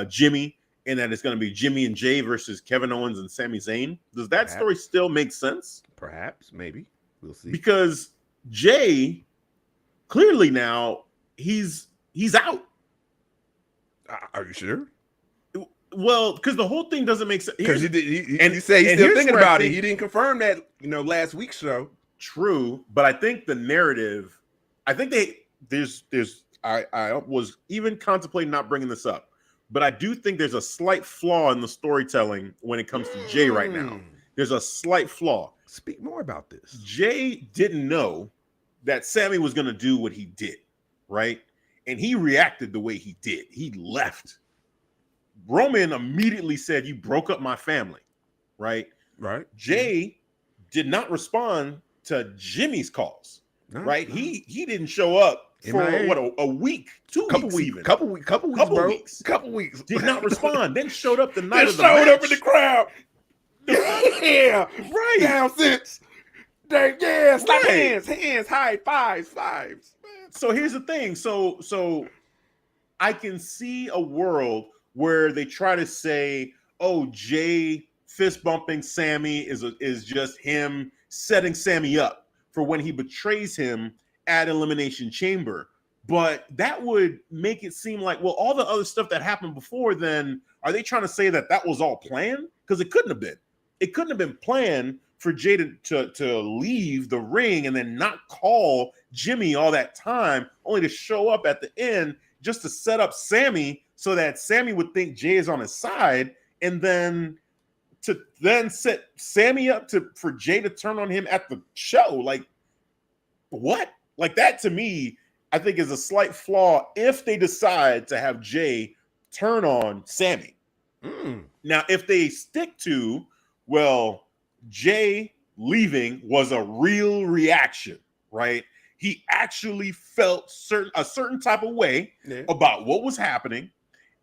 Jimmy, and that it's going to be Jimmy and Jey versus Kevin Owens and Sami Zayn? Does that story still make sense? Perhaps, maybe. We'll see. Because Jey, clearly now, he's out. Are you sure? Well, because the whole thing doesn't make sense. Because he said he's still thinking about it. He didn't confirm that, last week's show. True, but I think the narrative, I was even contemplating not bringing this up, but I do think there's a slight flaw in the storytelling when it comes to Jey right now. There's a slight flaw. Speak more about this. Jey didn't know that Sami was going to do what he did, right? And he reacted the way he did. He left. Roman immediately said, "You broke up my family," right? Right. Jey did not respond to Jimmy's calls, right? No. He didn't show up for a week, 2 couple weeks, weeks, even. couple weeks. Did not respond. Then showed up the night Then of the showed match. up in the crowd. Yeah, Right. Down since. Yeah, slap Right. hands, high fives. So here's the thing. So I can see a world where they try to say, "Oh, Jey fist bumping Sami is just him setting Sami up for when he betrays him at Elimination Chamber. But that would make it seem like, well, all the other stuff that happened before then, are they trying to say that that was all planned? Because it couldn't have been. It couldn't have been planned for Jay to leave the ring and then not call Jimmy all that time, only to show up at the end just to set up Sami so that Sami would think Jay is on his side, and then to then set Sami up for Jay to turn on him at the show. Like, what? Like, that to me, I think is a slight flaw if they decide to have Jay turn on Sami. Now, if they stick to, well, Jay leaving was a real reaction, right? He actually felt a certain type of way about what was happening,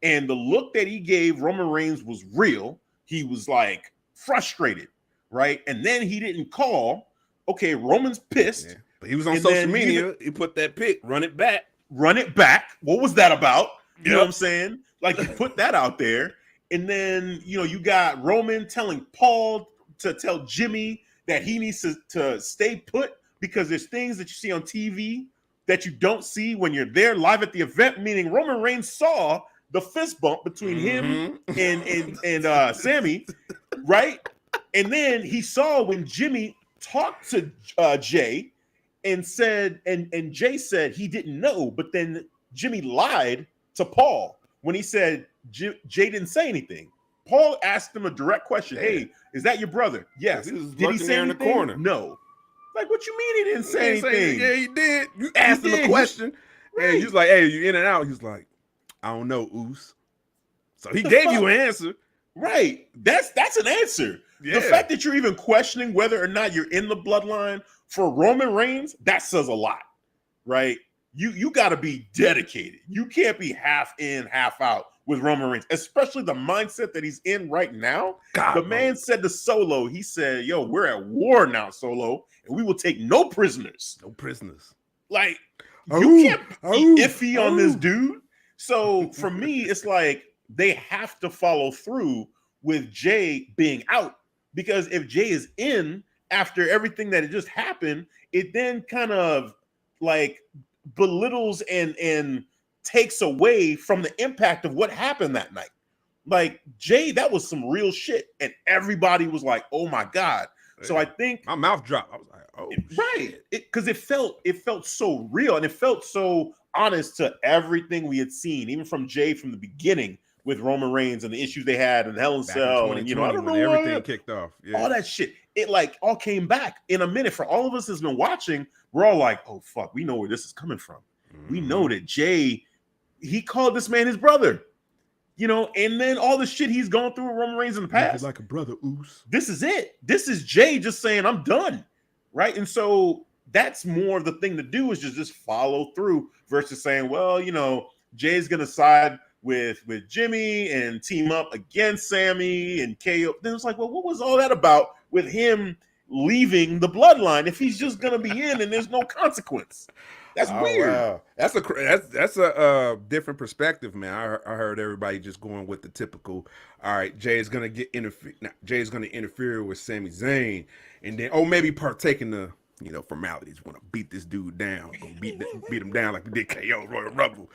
and the look that he gave Roman Reigns was real. He was like frustrated, right? And then he didn't call. Okay, Roman's pissed. Yeah. But he was on social media. He put that pic, run it back. Run it back. What was that about? You know what I'm saying? Like, you put that out there. And then, you got Roman telling Paul to tell Jimmy that he needs to stay put because there's things that you see on TV that you don't see when you're there live at the event, meaning Roman Reigns saw the fist bump between him and Sami, right? And then he saw when Jimmy talked to Jay and said, and Jay said he didn't know, but then Jimmy lied to Paul when he said Jay didn't say anything. Paul asked him a direct question. Hey, is that your brother? Yes. Did he say in the anything? corner? No. Like, what you mean he didn't say anything? Yeah, he did. You asked him a question, and he's like, "Hey, you in and out?" He's like, "I don't know, Oos." So he gave you an answer, right? That's an answer. Yeah. The fact that you're even questioning whether or not you're in the bloodline for Roman Reigns, that says a lot, right? You got to be dedicated. You can't be half in, half out with Roman Reigns, especially the mindset that he's in right now. The man said to Solo, he said, "Yo, we're at war now, Solo, and we will take no prisoners." No prisoners. Like, you can't be iffy on this dude. So for me, it's like they have to follow through with Jay being out, because if Jay is in after everything that had just happened, it then kind of like belittles and takes away from the impact of what happened that night. Like, Jay, that was some real shit, and everybody was like, "Oh my God." So I think my mouth dropped. I was like, "Oh, right," because it felt so real, and it felt so honest to everything we had seen, even from Jay from the beginning with Roman Reigns and the issues they had in Hell in Cell, and I don't know, everything kicked off. Yeah. All that shit, it like all came back in a minute. For all of us that's been watching, we're all like, "Oh fuck, we know where this is coming from." We know that Jay, he called this man his brother, and then all the shit he's gone through with Roman Reigns in the past. Like a brother, Oos. This is it. This is Jay just saying, "I'm done," right? And so that's more of the thing to do, is just follow through versus saying, well, Jay's gonna side with Jimmy and team up against Sami and KO. Then it's like, well, what was all that about with him leaving the bloodline if he's just gonna be in and there's no consequence? That's weird. Wow. That's a different perspective, man. I heard everybody just going with the typical. All right, Jay's gonna interfere with Sami Zayn, and then maybe partake in the formalities. Want to beat this dude down? Gonna beat him down like we did KO Royal Rumble.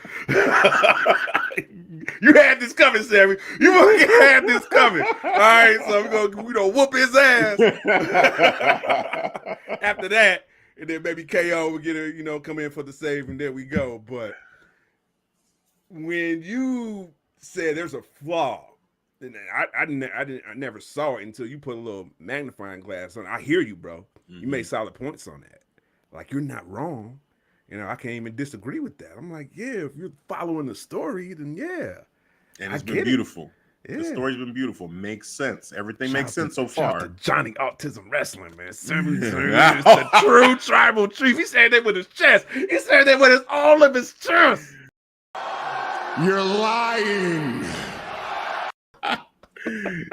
You had this coming, Sami. You fucking had this coming. All right, so we're gonna whoop his ass. After that. And then maybe KO will get come in for the save, and there we go. But when you said there's a flaw, and I never saw it until you put a little magnifying glass on. I hear you, bro. You made solid points on that. Like, you're not wrong. I can't even disagree with that. I'm like, yeah, if you're following the story, then yeah. And it's been beautiful. Yeah. The story's been beautiful. Makes sense. Everything makes sense so far. To Johnny Autism Wrestling, man. Sami Zayn is the true tribal chief. He said that with his chest. He said that with all of his chest. You're lying.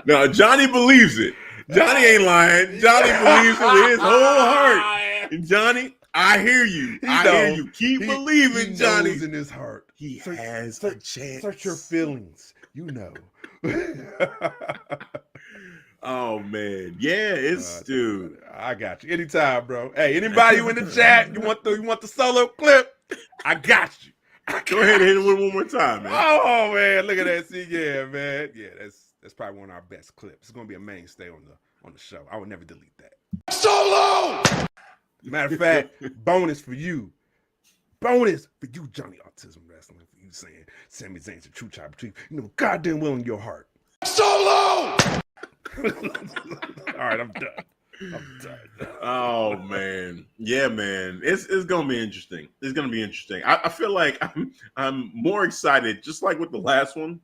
No, Johnny believes it. Johnny ain't lying. Johnny believes it with his whole heart. And Johnny, I hear you. I hear you. Keep believing, Johnny. He knows in his heart. He has a chance. Search your feelings. Oh man, yeah, it's dude. I got you anytime, bro. Hey, anybody in the chat, you want the solo clip? I got you. Go ahead and hit it one more time, man. Oh man, look at that. See, yeah, man. Yeah, that's probably one of our best clips. It's gonna be a mainstay on the show. I would never delete that. Solo! Matter of fact, bonus for you. Bonus for you, Johnny Autism Wrestling, for you saying Sami Zayn's a true tribal chief. You know, goddamn well in your heart. Solo! All right, I'm done. Oh man, yeah, man. It's gonna be interesting. It's gonna be interesting. I feel like I'm more excited, just like with the last one.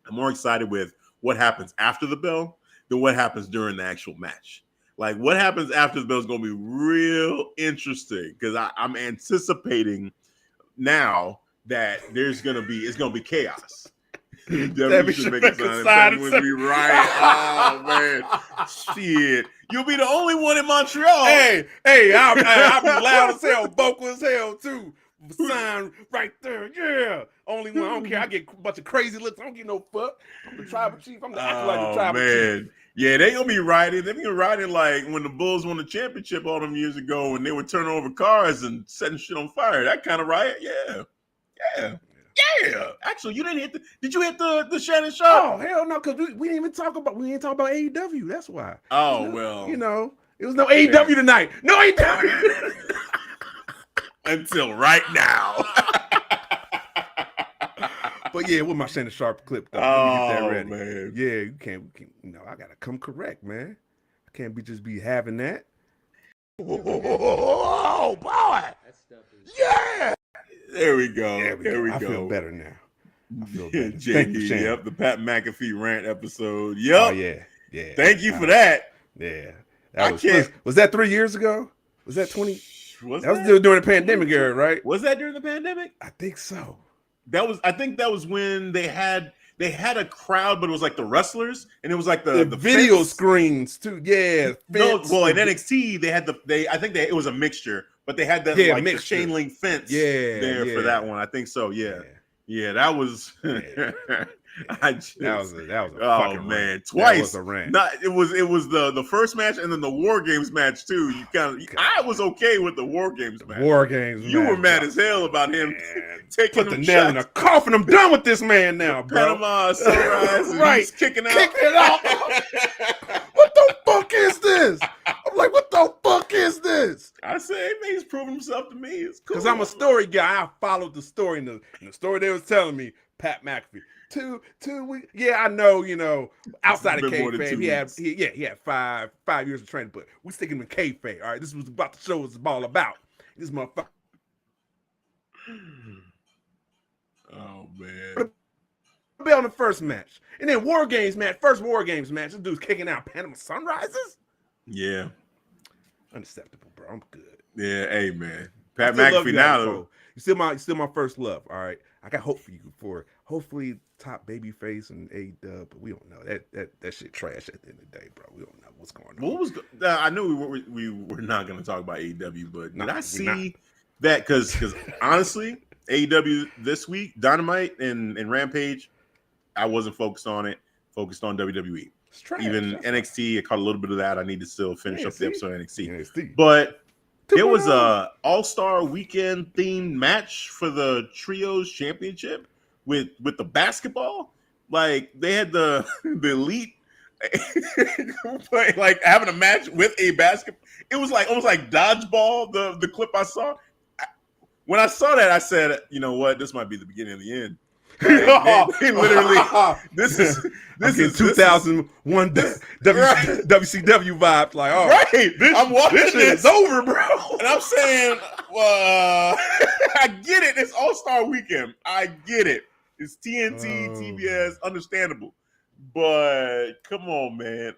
I'm more excited with what happens after the bell than what happens during the actual match. Like what happens after the bell is gonna be real interesting because I'm anticipating now that it's gonna be chaos. Debbie should make a sign when we riot. Oh man, shit! You'll be the only one in Montreal. Hey, I'll be loud as hell, vocal as hell too. Sign right there, yeah. Only one. I don't care. I get a bunch of crazy looks. I don't give no fuck. I'm the tribal chief. I'm the acting like the tribal chief. Yeah, they gonna be riding. They be riding like when the Bulls won the championship all them years ago, when they were turning over cars and setting shit on fire. That kind of riot. Yeah. Actually, you didn't hit did you hit the Shannon Sharp? Oh hell no, because we didn't talk about AEW. That's why. Oh it was no AEW tonight. No AEW until right now. But yeah, with my Shannon Sharp clip though. Oh get that ready. Man. Yeah, you can't. I gotta come correct, man. I can't just be having that. Oh boy! Yeah! There we go. There we go. I feel better now. I feel better. JD, yep, the Pat McAfee rant episode. Yep. Oh yeah. Thank you for that. Yeah. Was that 3 years ago? Was that 20? That was still during the pandemic era, right? Was that during the pandemic? I think so. I think that was when they had a crowd, but it was like the wrestlers, and it was like the video fence screens too. Yeah. No, well, in NXT they had it was a mixture, but they had that the chain link fence for that one. I think so. Yeah, that was. That was a fucking man, rant. Twice. That was a rant. It was the first match and then the War Games match too. I was okay with the War Games match. War Games. You were mad as hell about him taking the nail in the coffin. I'm done with this man now, bro. Panama Sunrise, right? He's kicking out. What the fuck is this? I'm like, what the fuck is this? I say, man, he's proving himself to me. It's cool. Because I'm a story guy. I followed the story, and the story they was telling me, Pat McAfee. 2 weeks. Yeah, I know. Outside of kayfabe, he had five years of training, but we sticking him in kayfabe. All right, this was about the show was all about. This motherfucker. Oh man. Be on the first match, and then War Games match. First War Games match. This dude's kicking out Panama Sunrises. Yeah. Unacceptable, bro. I'm good. Yeah, hey man. Pat McAfee now. You still my first love. All right. I got hope for you for hopefully top babyface and AEW, but we don't know. That shit trash at the end of the day, bro. We don't know what's going on. What was I knew we were not going to talk about AEW, but did I see that because honestly, AEW this week, Dynamite and Rampage, I wasn't focused on it. Focused on WWE. It's trash. Even NXT, I caught a little bit of that. I need to still finish up the episode of NXT. But there was a All-Star Weekend themed match for the Trios Championship with the basketball. Like they had the elite like having a match with a basketball. It was like almost like dodgeball. The clip I saw. When I saw that, I said, you know what? This might be the beginning of the end. They literally, this is 2001 WCW vibes. Like, oh, right. I'm watching this. It's over, bro. And I'm saying, I get it. It's All-Star Weekend. I get it. It's TNT, TBS, understandable. But come on, man.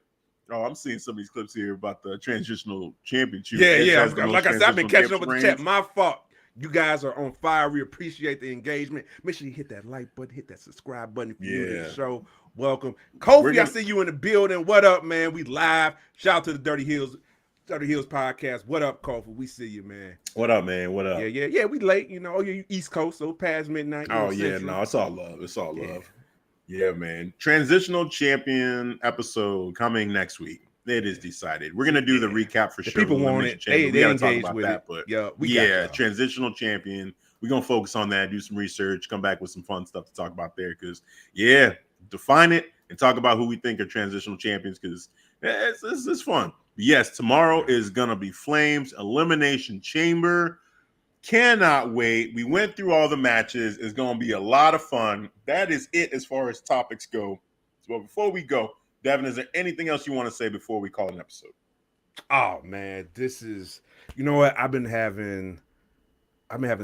Oh, I'm seeing some of these clips here about the transitional championship. Yeah. Like I said, I've been catching up with the chat. My fault. You guys are on fire. We appreciate the engagement. Make sure you hit that like button, hit that subscribe button if you're new to the show. Welcome. Kofi, I see you in the building. What up, man? We live. Shout out to the Dirty Hills podcast. What up, Kofi? We see you, man. What up, man? What up? Yeah. We late, you East Coast, so past midnight. Oh, yeah. No, it's all love. It's all love. Yeah, man. Transitional champion episode coming next week. It is decided. We're gonna do the recap for sure. People want it. Chamber. They gotta talk engage about with that, it. but Yeah, transitional champion. We're gonna focus on that, do some research, come back with some fun stuff to talk about there. Because define it and talk about who we think are transitional champions. Because it's fun. Yes, tomorrow is gonna be Flames Elimination Chamber. Cannot wait. We went through all the matches. It's going to be a lot of fun. That is it as far as topics go. So before we go, Devin, is there anything else you want to say before we call an episode? Oh man, this is, you know what? I've been having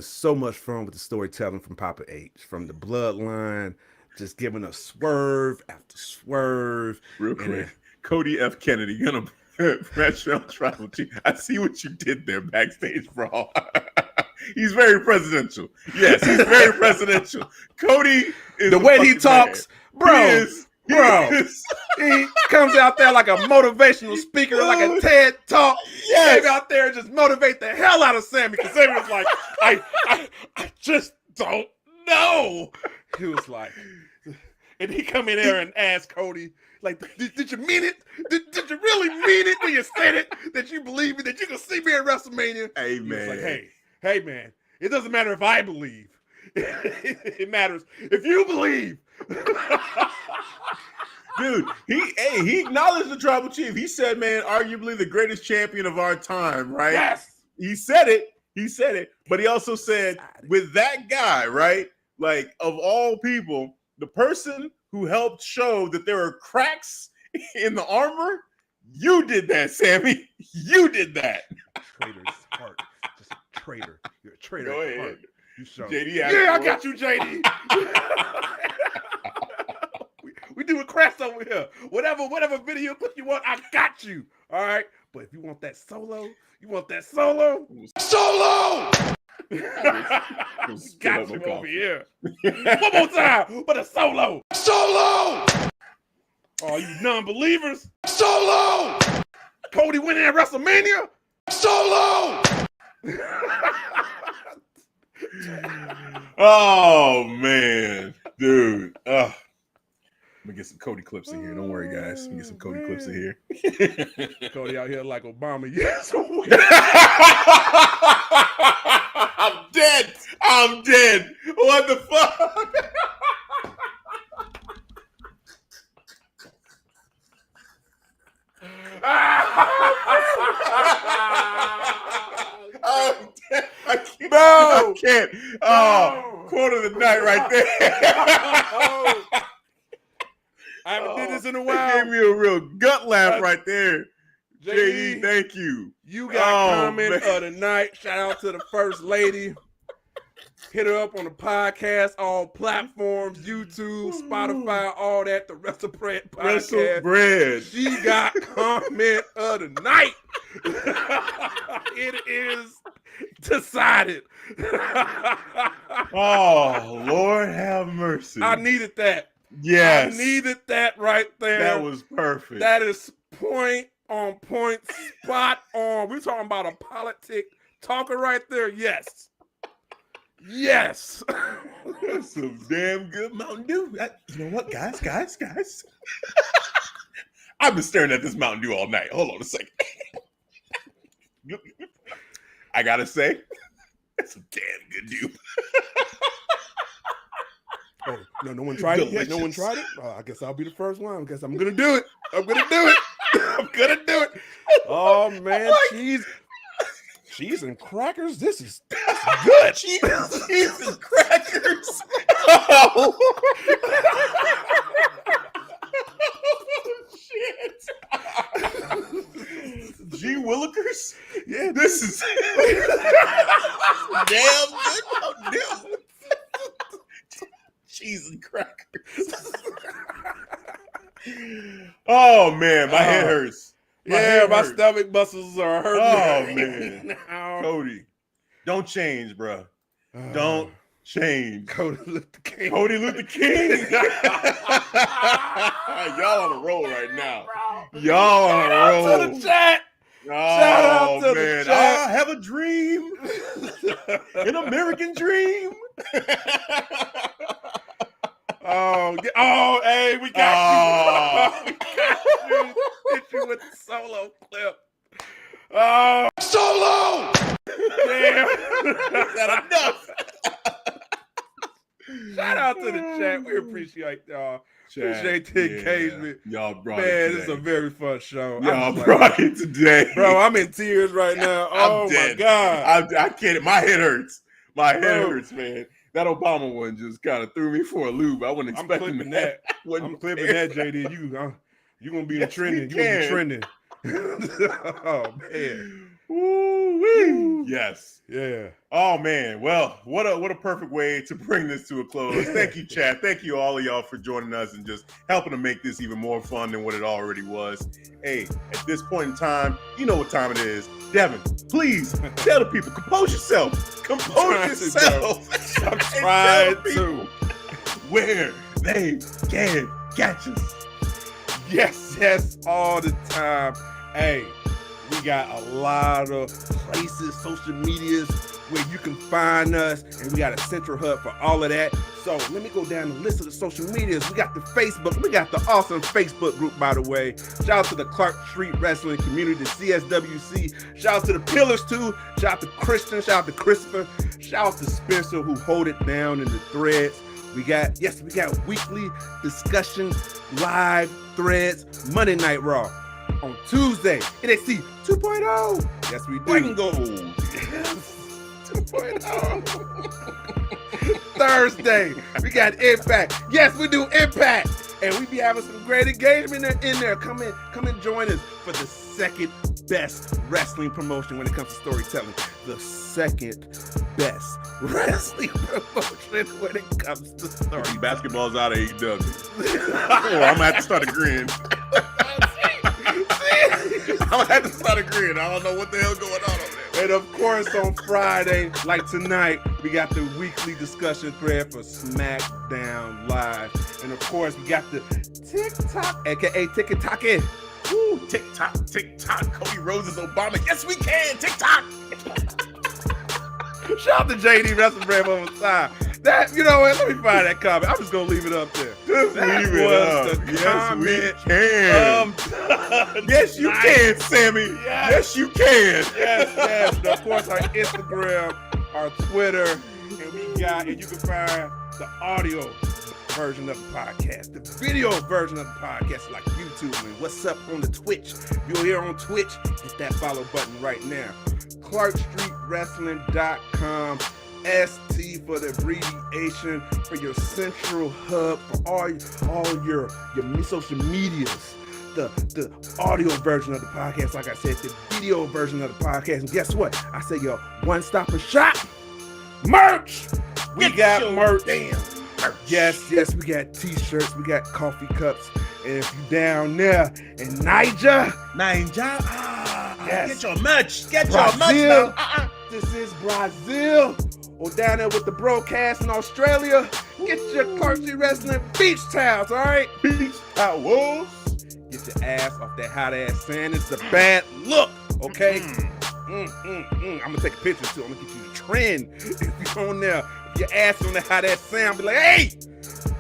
so much fun with the storytelling from Papa H, from the bloodline, just giving us swerve after swerve. Real quick, Cody F. Kennedy gonna match on Tribal Chief. I see what you did there backstage, bro. He's very presidential. Yes, he's very presidential. Cody is the way he talks, man. bro. He comes out there like a motivational speaker, like a TED talk. Yes. He came out there and just motivate the hell out of Sami, because Sami was like, I just don't know. He was like, and he come in there and ask Cody, like, did you mean it? Did you really mean it when you said it? That you believe me? That you can see me in WrestleMania? Hey, he man. was like, hey, man. It doesn't matter if I believe. It matters if you believe. Dude, he acknowledged the Tribal Chief. He said, man, arguably the greatest champion of our time, right? Yes. He said it. But he also said, with that guy, right? Like, of all people, the person who helped show that there are cracks in the armor, you did that, Sami. You did that. Traitor's heart. Just a traitor. You're a traitor. Go ahead. Heart. You show. JD, yeah, I got you, JD. we do a crest over here. Whatever video clip you want, I got you. All right. But if you want that solo, Solo! Got you over here. One more time, but a solo. Solo! Oh, you non-believers. Solo! Cody winning at WrestleMania. Solo! Oh, man. Dude. Let me get some Cody clips in here. Don't worry, guys. Let me get some Cody clips in here. Cody out here like Obama. Yes. I'm dead. What the fuck? I can't. Oh, quote of the night right there. I haven't did this in a while. Gave me a real gut laugh right there. JD, thank you. You got comment of the night. Shout out to the first lady. Hit her up on the podcast, all platforms, YouTube, Spotify, all that. The Wrestle Bread podcast. Wrestle Bread. She got comment of the night. It is decided. Oh, Lord have mercy. I needed that. Yes. I needed that right there. That was perfect. That is point on point, spot on. We're talking about a politic talker right there. Yes. Yes. That's some damn good Mountain Dew. You know what, guys? I've been staring at this Mountain Dew all night. Hold on a second. I gotta say, that's some damn good dew. Oh, no one tried it yet? No one tried it? I guess I'll be the first one. I guess I'm going to do it. I'm going to do it. Oh, man. Cheese and crackers? This is good. Cheese and crackers. Oh, shit. G. Willikers? Yeah, this is damn good. Cheese and crackers. Oh, man. My head hurts. My stomach muscles are hurting. Oh, man. Cody, don't change, bro. Don't change. Cody Luther King. Y'all on a roll right now. Y'all on a roll. Shout out to the chat. Shout out to the chat. I have a dream. An American dream. Hey, we got you. We got you. Hit you with the solo clip. Oh, Solo! damn. Is that enough? Shout out to the chat. We appreciate y'all. Appreciate the engagement. Y'all brought Man, it today. this is a very fun show. Y'all brought it today. Bro, I'm in tears right now. Oh, I'm dead. my God. I can't. My head hurts. My head hurts, man. That Obama one just kind of threw me for a loop. I wasn't expecting that. I'm clipping that, JD. You gonna be trending. You gonna be trending. Oh man. Woo-wee. Yes. Yeah. Oh man. Well, what a perfect way to bring this to a close. Thank you, chat. Thank you all of y'all for joining us and just helping to make this even more fun than what it already was. Hey, at this point in time, you know what time it is. Devin, please tell the people, compose yourself. Compose yourself. I'm trying to. Where they can catch us. Yes, all the time. Hey, we got a lot of places, social medias where you can find us, and we got a central hub for all of that. So let me go down the list of the social medias. We got the Facebook. We got the awesome Facebook group, by the way. Shout out to the Clark Street Wrestling Community, CSWC. Shout out to the Pillars, too. Shout out to Christian. Shout out to Christopher. Shout out to Spencer, who hold it down in the threads. We got weekly discussion, live threads, Monday Night Raw. On Tuesday, NXT 2.0. Yes, we do. Breaking Gold. 2.0. Thursday, we got Impact. Yes, we do Impact. And we be having some great engagement in there. Come and join us for the second best wrestling promotion when it comes to storytelling. The second best wrestling promotion when it comes to story. Basketball's out of AEW. I'm gonna have to start agreeing. I'm gonna have to start agreeing. I don't know what the hell going on over there. And of course, on Friday, like tonight, we got the weekly discussion thread for SmackDown Live. And of course, we got the TikTok, aka TikTok. Woo, TikTok. Cody Rhodes is Obama. Yes, we can. TikTok. Shout out to JD Wrestling Brand on the side. That, you know what? Let me find that comment. I'm just gonna leave it up there. Just leave it up. Yes, we can. Yes, you can, Sammy. Yes, you can. Yes. And of course, our Instagram, our Twitter, and you can find the audio version of the podcast, the video version of the podcast, like YouTube and what's up on the Twitch. If you're here on Twitch, hit that follow button right now. ClarkStreetWrestling.com. ST for the abbreviation for your central hub for all your social medias. The audio version of the podcast, like I said, the video version of the podcast. And guess what? I say your one-stop shop. Merch! We got merch. Damn. Yes, we got t-shirts, we got coffee cups. And if you down there in Niger, yes. Get your merch. Get Brazil. your merch. This is Brazil. Or down there with the broadcast in Australia, get your Clark Street Wrestling beach towels, all right? Beach towels. Get your ass off that hot ass sand. It's a bad look, okay? I'm gonna take a picture too. I'm gonna get you the trend. If you're on there, if your ass on that hot ass sand, be like, hey,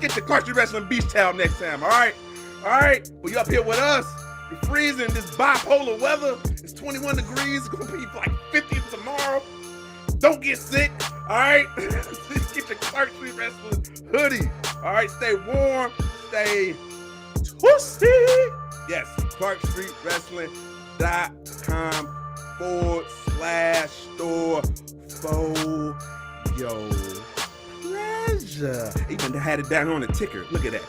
get your Clark Street Wrestling beach towel next time, all right? All right? Well, you up here with us. You're freezing this bipolar weather. It's 21 degrees. It's gonna be like 50 tomorrow. Don't get sick, all right? Get your Clark Street Wrestling hoodie, all right? Stay warm, stay twisty. Yes, ClarkStreetWrestling.com/store for your pleasure. Even had it down on the ticker. Look at that.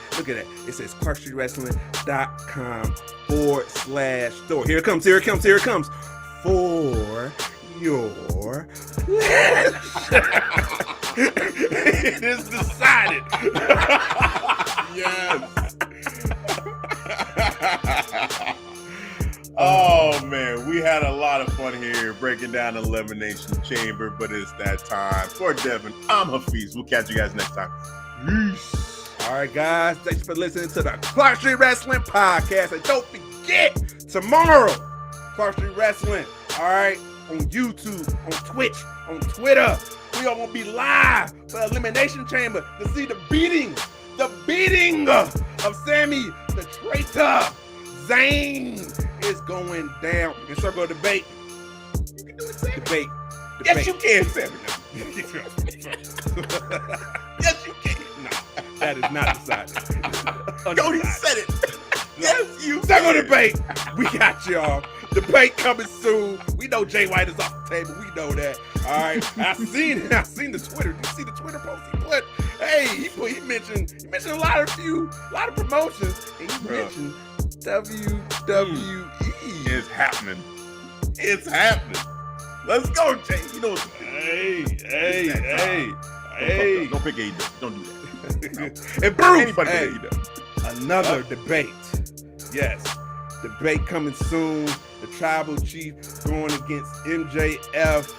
It says ClarkStreetWrestling.com/store. Here it comes. For your pleasure. It is decided. Yes. Oh man, we had a lot of fun here breaking down the Elimination Chamber, but it's that time. For Devin, I'm Hafeez. We'll catch you guys next time. Peace. All right, guys. Thanks for listening to the Clark Street Wrestling Podcast. And don't forget, tomorrow, Clark Street Wrestling, all right, on YouTube, on Twitch, on Twitter. We are going to be live for Elimination Chamber to see the beating the beating of Sami, the traitor, Zayn is going down. In circle of debate. You can do it, Sami. Debate. Yes, you can, Sami. Yes, you can. No, that is not decided. Cody said it. Yes, you Circle can. debate. We got y'all. Debate coming soon. We know Jay White is off the table. We know that. All right. I seen the Twitter. Did you see the Twitter post he put? Hey, he mentioned a lot of promotions, and he mentioned WWE. It's happening. It's happening. Let's go, Jay. You know what's Hey. Don't pick AEW. Don't do that. No. And Bruce, Anybody hey, pick AEW. another debate. Yes. Debate coming soon. The Tribal Chief going against MJF,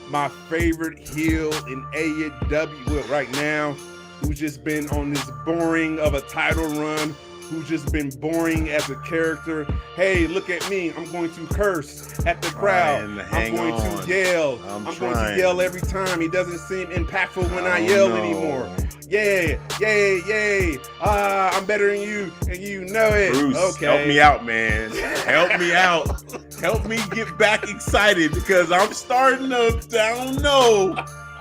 my favorite heel in AEW right now, who's just been on this boring of a title run, who's just been boring as a character. Hey, look at me. I'm going to curse at the crowd. I'm going to yell. I'm going to yell every time. He doesn't seem impactful when I yell anymore. Yeah. I'm better than you, and you know it. Bruce, okay. help me out, man. Help me out. Help me get back excited because I'm starting to.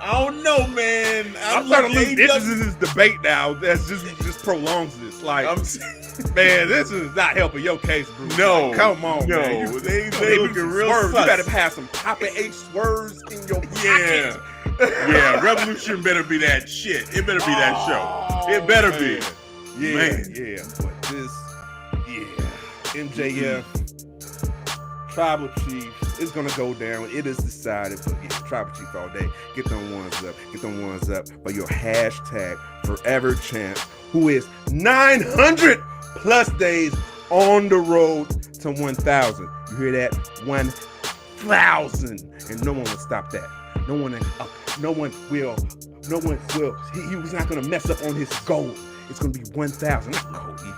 I don't know, man. I'm starting to lose interest in this debate now. That's just prolongs this. Like, man, this is not helping your case, Bruce. No, like, come on, man. They looking real swerves. sus. You gotta have some Papa H swerves in your pocket. Yeah, Revolution better be that shit. It better be that show. It better be. Yeah. But this, MJF, Tribal Chief is gonna go down. It is decided. But yeah, Tribal Chief all day. Get them ones up. Get them ones up. But your hashtag Forever Champ, who is 900 plus days on the road to 1,000. You hear that? 1,000, and no one will stop that. No one will. He was not gonna mess up on his goal. It's gonna be 1,000. Not Cody,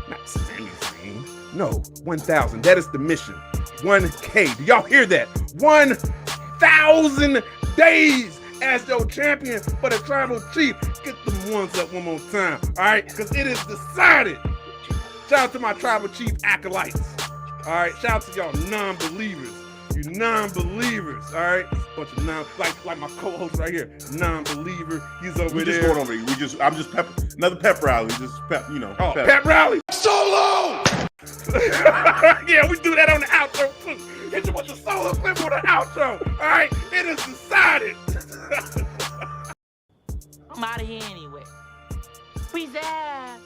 not Sami Zayn. No, 1,000. That is the mission. 1K. Do y'all hear that? 1,000 days as your champion for the Tribal Chief. Get them ones up one more time, all right? Because it is decided. Shout out to my Tribal Chief acolytes. All right, shout out to y'all non-believers. You non-believers, all right? Bunch of like my co-host right here, non-believer. He's over there. Just going over. I'm just another pep rally. Pep rally. Solo. Yeah, we do that on the outro too. Hit you with the solo clip on the outro. All right, it is decided. I'm out of here anyway. Peace out.